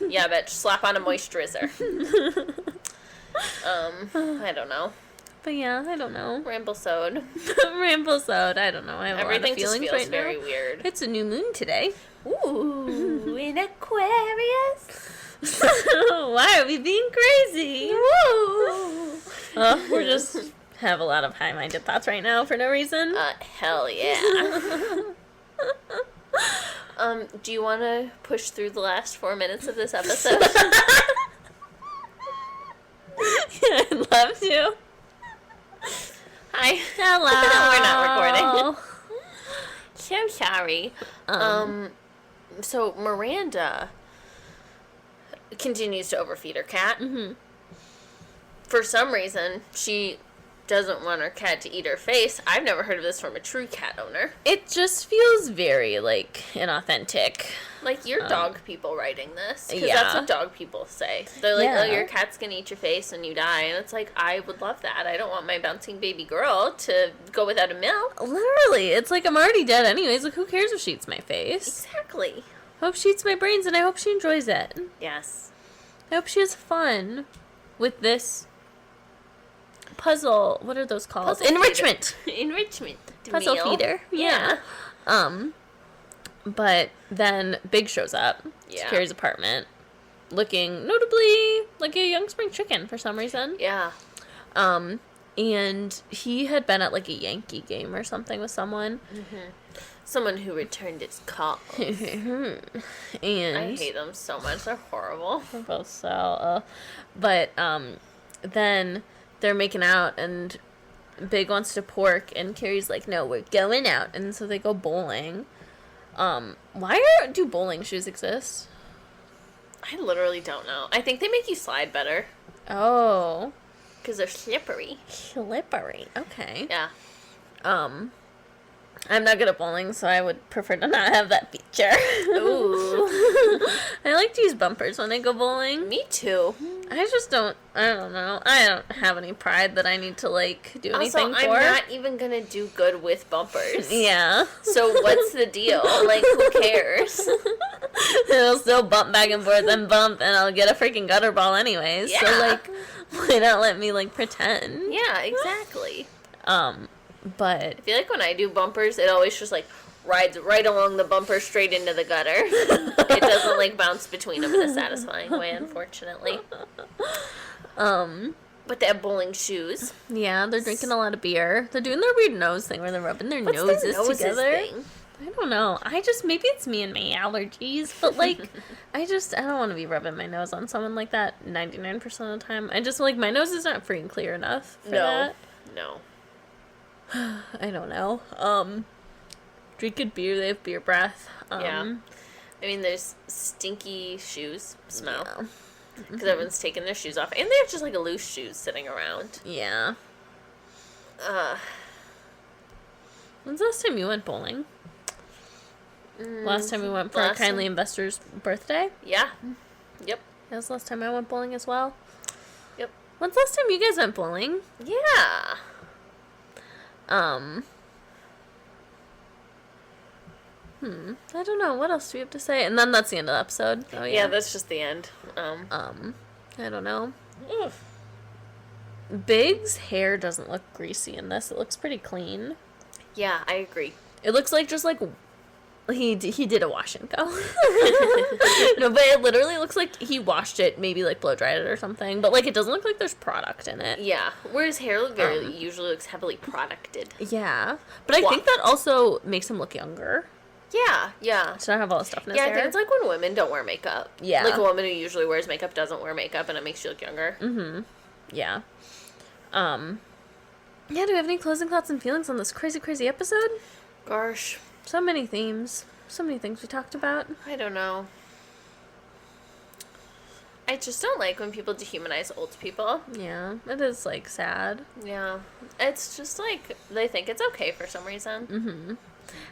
Yeah, bitch. Slap on a moisturizer. I don't know. But yeah, I don't know. Ramblesode. Ramblesode. I don't know. I have Everything a lot of feelings just feels right very now. weird. It's a new moon today. Ooh, in Aquarius. Why are we being crazy? Woo. We're just have a lot of high-minded thoughts right now for no reason. Hell yeah. Do you want to push through the last 4 minutes of this episode? Yeah, I'd love to. Hi. Hello. We're not recording. so sorry. So Miranda continues to overfeed her cat. Mm-hmm. For some reason, she doesn't want her cat to eat her face. I've never heard of this from a true cat owner. It just feels very, like, inauthentic. Like, you're dog people writing this. Because Yeah. that's what dog people say. They're like, Yeah. oh, your cat's gonna eat your face when you die. And it's like, I would love that. I don't want my bouncing baby girl to go without a meal. Literally, it's like I'm already dead anyways. Like, who cares if she eats my face? Exactly. I hope she eats my brains, and I hope she enjoys it. Yes. I hope she has fun with this puzzle. What are those called? Puzzle Enrichment. Enrichment. Puzzle meal. feeder. Yeah. But then Big shows up Yeah. to Carrie's apartment, looking notably like a young spring chicken for some reason. Yeah. And he had been at like a Yankee game or something with someone. Someone who returned its call. And I hate them so much. They're horrible. They're both so, but then they're making out, and Big wants to pork, and Carrie's like, no, we're going out, and so they go bowling. Do bowling shoes exist? I literally don't know. I think they make you slide better. Oh. Because they're slippery. Slippery. Okay. Yeah. I'm not good at bowling, so I would prefer to not have that feature. Ooh. I like to use bumpers when I go bowling. Me too. I don't know. I don't have any pride that I need to, like, do anything Also, for. I'm not even gonna do good with bumpers. Yeah. So what's the deal? Like, who cares? It'll still bump back and forth and bump, and I'll get a freaking gutter ball anyways. Yeah. So, like, why not let me, like, pretend? Yeah, exactly. But I feel like when I do bumpers, it always just, like, rides right along the bumper straight into the gutter. It doesn't, like, bounce between them in a satisfying way, unfortunately. But they have bowling shoes. yeah, they're drinking a lot of beer. They're doing their weird nose thing where they're rubbing their What's noses, their noses together. thing? I don't know. Maybe it's me and my allergies, but, like, I don't want to be rubbing my nose on someone like that 99% of the time. I just, like, my nose is not free and clear enough for that. No. I don't know. Drinking beer, they have beer breath. Yeah. I mean, there's stinky shoes smell. Yeah. Because everyone's taking their shoes off. And they have just, like, a loose shoes sitting around. Yeah. When's the last time you went bowling? Last time we went for our kindly investor's birthday? Yeah. Yep. That was the last time I went bowling as well. Yep. When's the last time you guys went bowling? Yeah. I don't know. What else do we have to say? And then that's the end of the episode. Oh, Yeah, that's just the end. I don't know. Big's hair doesn't look greasy in this. It looks pretty clean. Yeah, I agree. It looks like just like he did a wash and go. No, but it literally looks like he washed it, maybe like blow dried it or something. But like it doesn't look like there's product in it. Yeah, whereas hair usually looks heavily producted. Yeah, but I think that also makes him look younger. Yeah. To not have all the stuff in his Yeah, hair. I think it's like when women don't wear makeup. Yeah. Like a woman who usually wears makeup doesn't wear makeup, and it makes you look younger. Yeah. Yeah, do we have any closing thoughts and feelings on this crazy, crazy episode? Gosh, So many themes. So many things we talked about. I don't know. I just don't like when people dehumanize old people. Yeah, it is, like, sad. Yeah. It's just like, they think it's okay for some reason.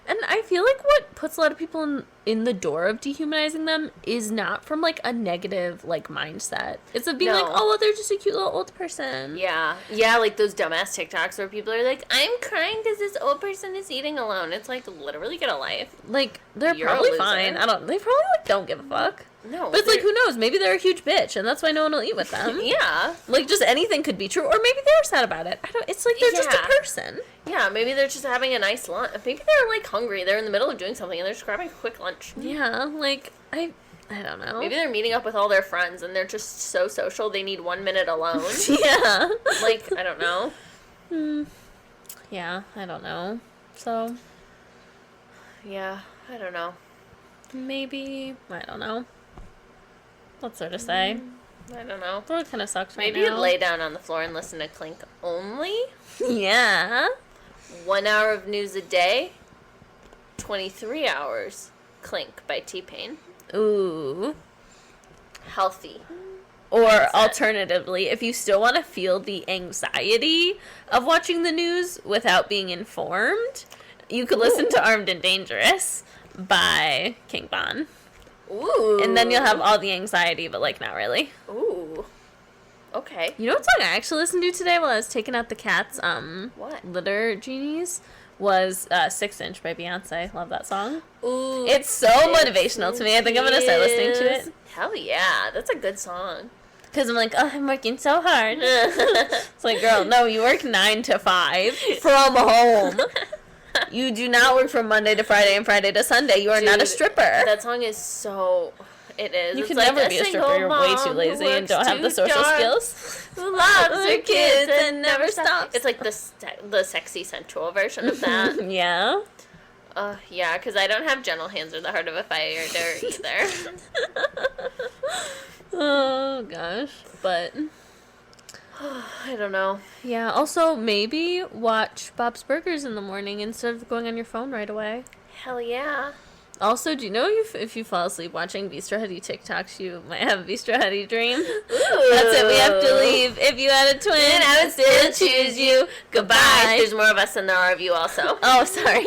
And I feel like what puts a lot of people in the door of dehumanizing them is not from, like, a negative, like, mindset. It's of being like, oh, well, they're just a cute little old person. Yeah, like those dumbass TikToks where people are like, I'm crying because this old person is eating alone. It's like, literally get a life. Like, they're You're a probably loser. fine. They probably, like, don't give a fuck. No. But it's like, who knows? Maybe they're a huge bitch, and that's why no one will eat with them. Yeah. Like, just anything could be true. Or maybe they're sad about it. It's like they're just a person. Yeah, maybe they're just having a nice lunch. Maybe they're, like, hungry. They're in the middle of doing something, and they're just grabbing a quick lunch. Yeah, like, I don't know. Maybe they're meeting up with all their friends, and they're just so social, they need 1 minute alone. Yeah. Like, I don't know. Yeah, I don't know. So, Yeah, I don't know. maybe, I don't know. What's there to say? I don't know. The world kind of sucks right Maybe you'd now. lay down on the floor and listen to Clink only. Yeah. 1 hour of news a day. 23 Hours Clink by T-Pain. Ooh. Healthy. Or alternatively, if you still want to feel the anxiety of watching the news without being informed, you could listen to Armed and Dangerous by King Von. Ooh. And then you'll have all the anxiety, but, like, not really. Ooh. Okay. You know what song I actually listened to today while I was taking out the cat's what? litter genies? Was 6 Inch by Beyonce. Love that song. Ooh. It's so motivational to me. I think I'm going to start listening to it. Hell yeah. That's a good song. Because I'm like, oh, I'm working so hard. It's like, girl, no, you work 9 to 5 from home. You do not work from Monday to Friday and Friday to Sunday. You are not a stripper. That song is so... It is. You it's can like never be a stripper. You're way too lazy and don't have the social skills. Who loves her kids and never stops. It's like the sexy, sensual version of that. Yeah. Yeah, because I don't have gentle hands or the heart of a fighter either. Oh, gosh. But... I don't know. Yeah, also, maybe watch Bob's Burgers in the morning instead of going on your phone right away. Hell yeah. Also, do you know if you fall asleep watching Bistro Hetty TikToks, you might have a Bistro Hetty dream? Ooh. That's it, we have to leave. If you had a twin, I would still choose you. Goodbye. There's more of us than there are of you also. Oh, sorry.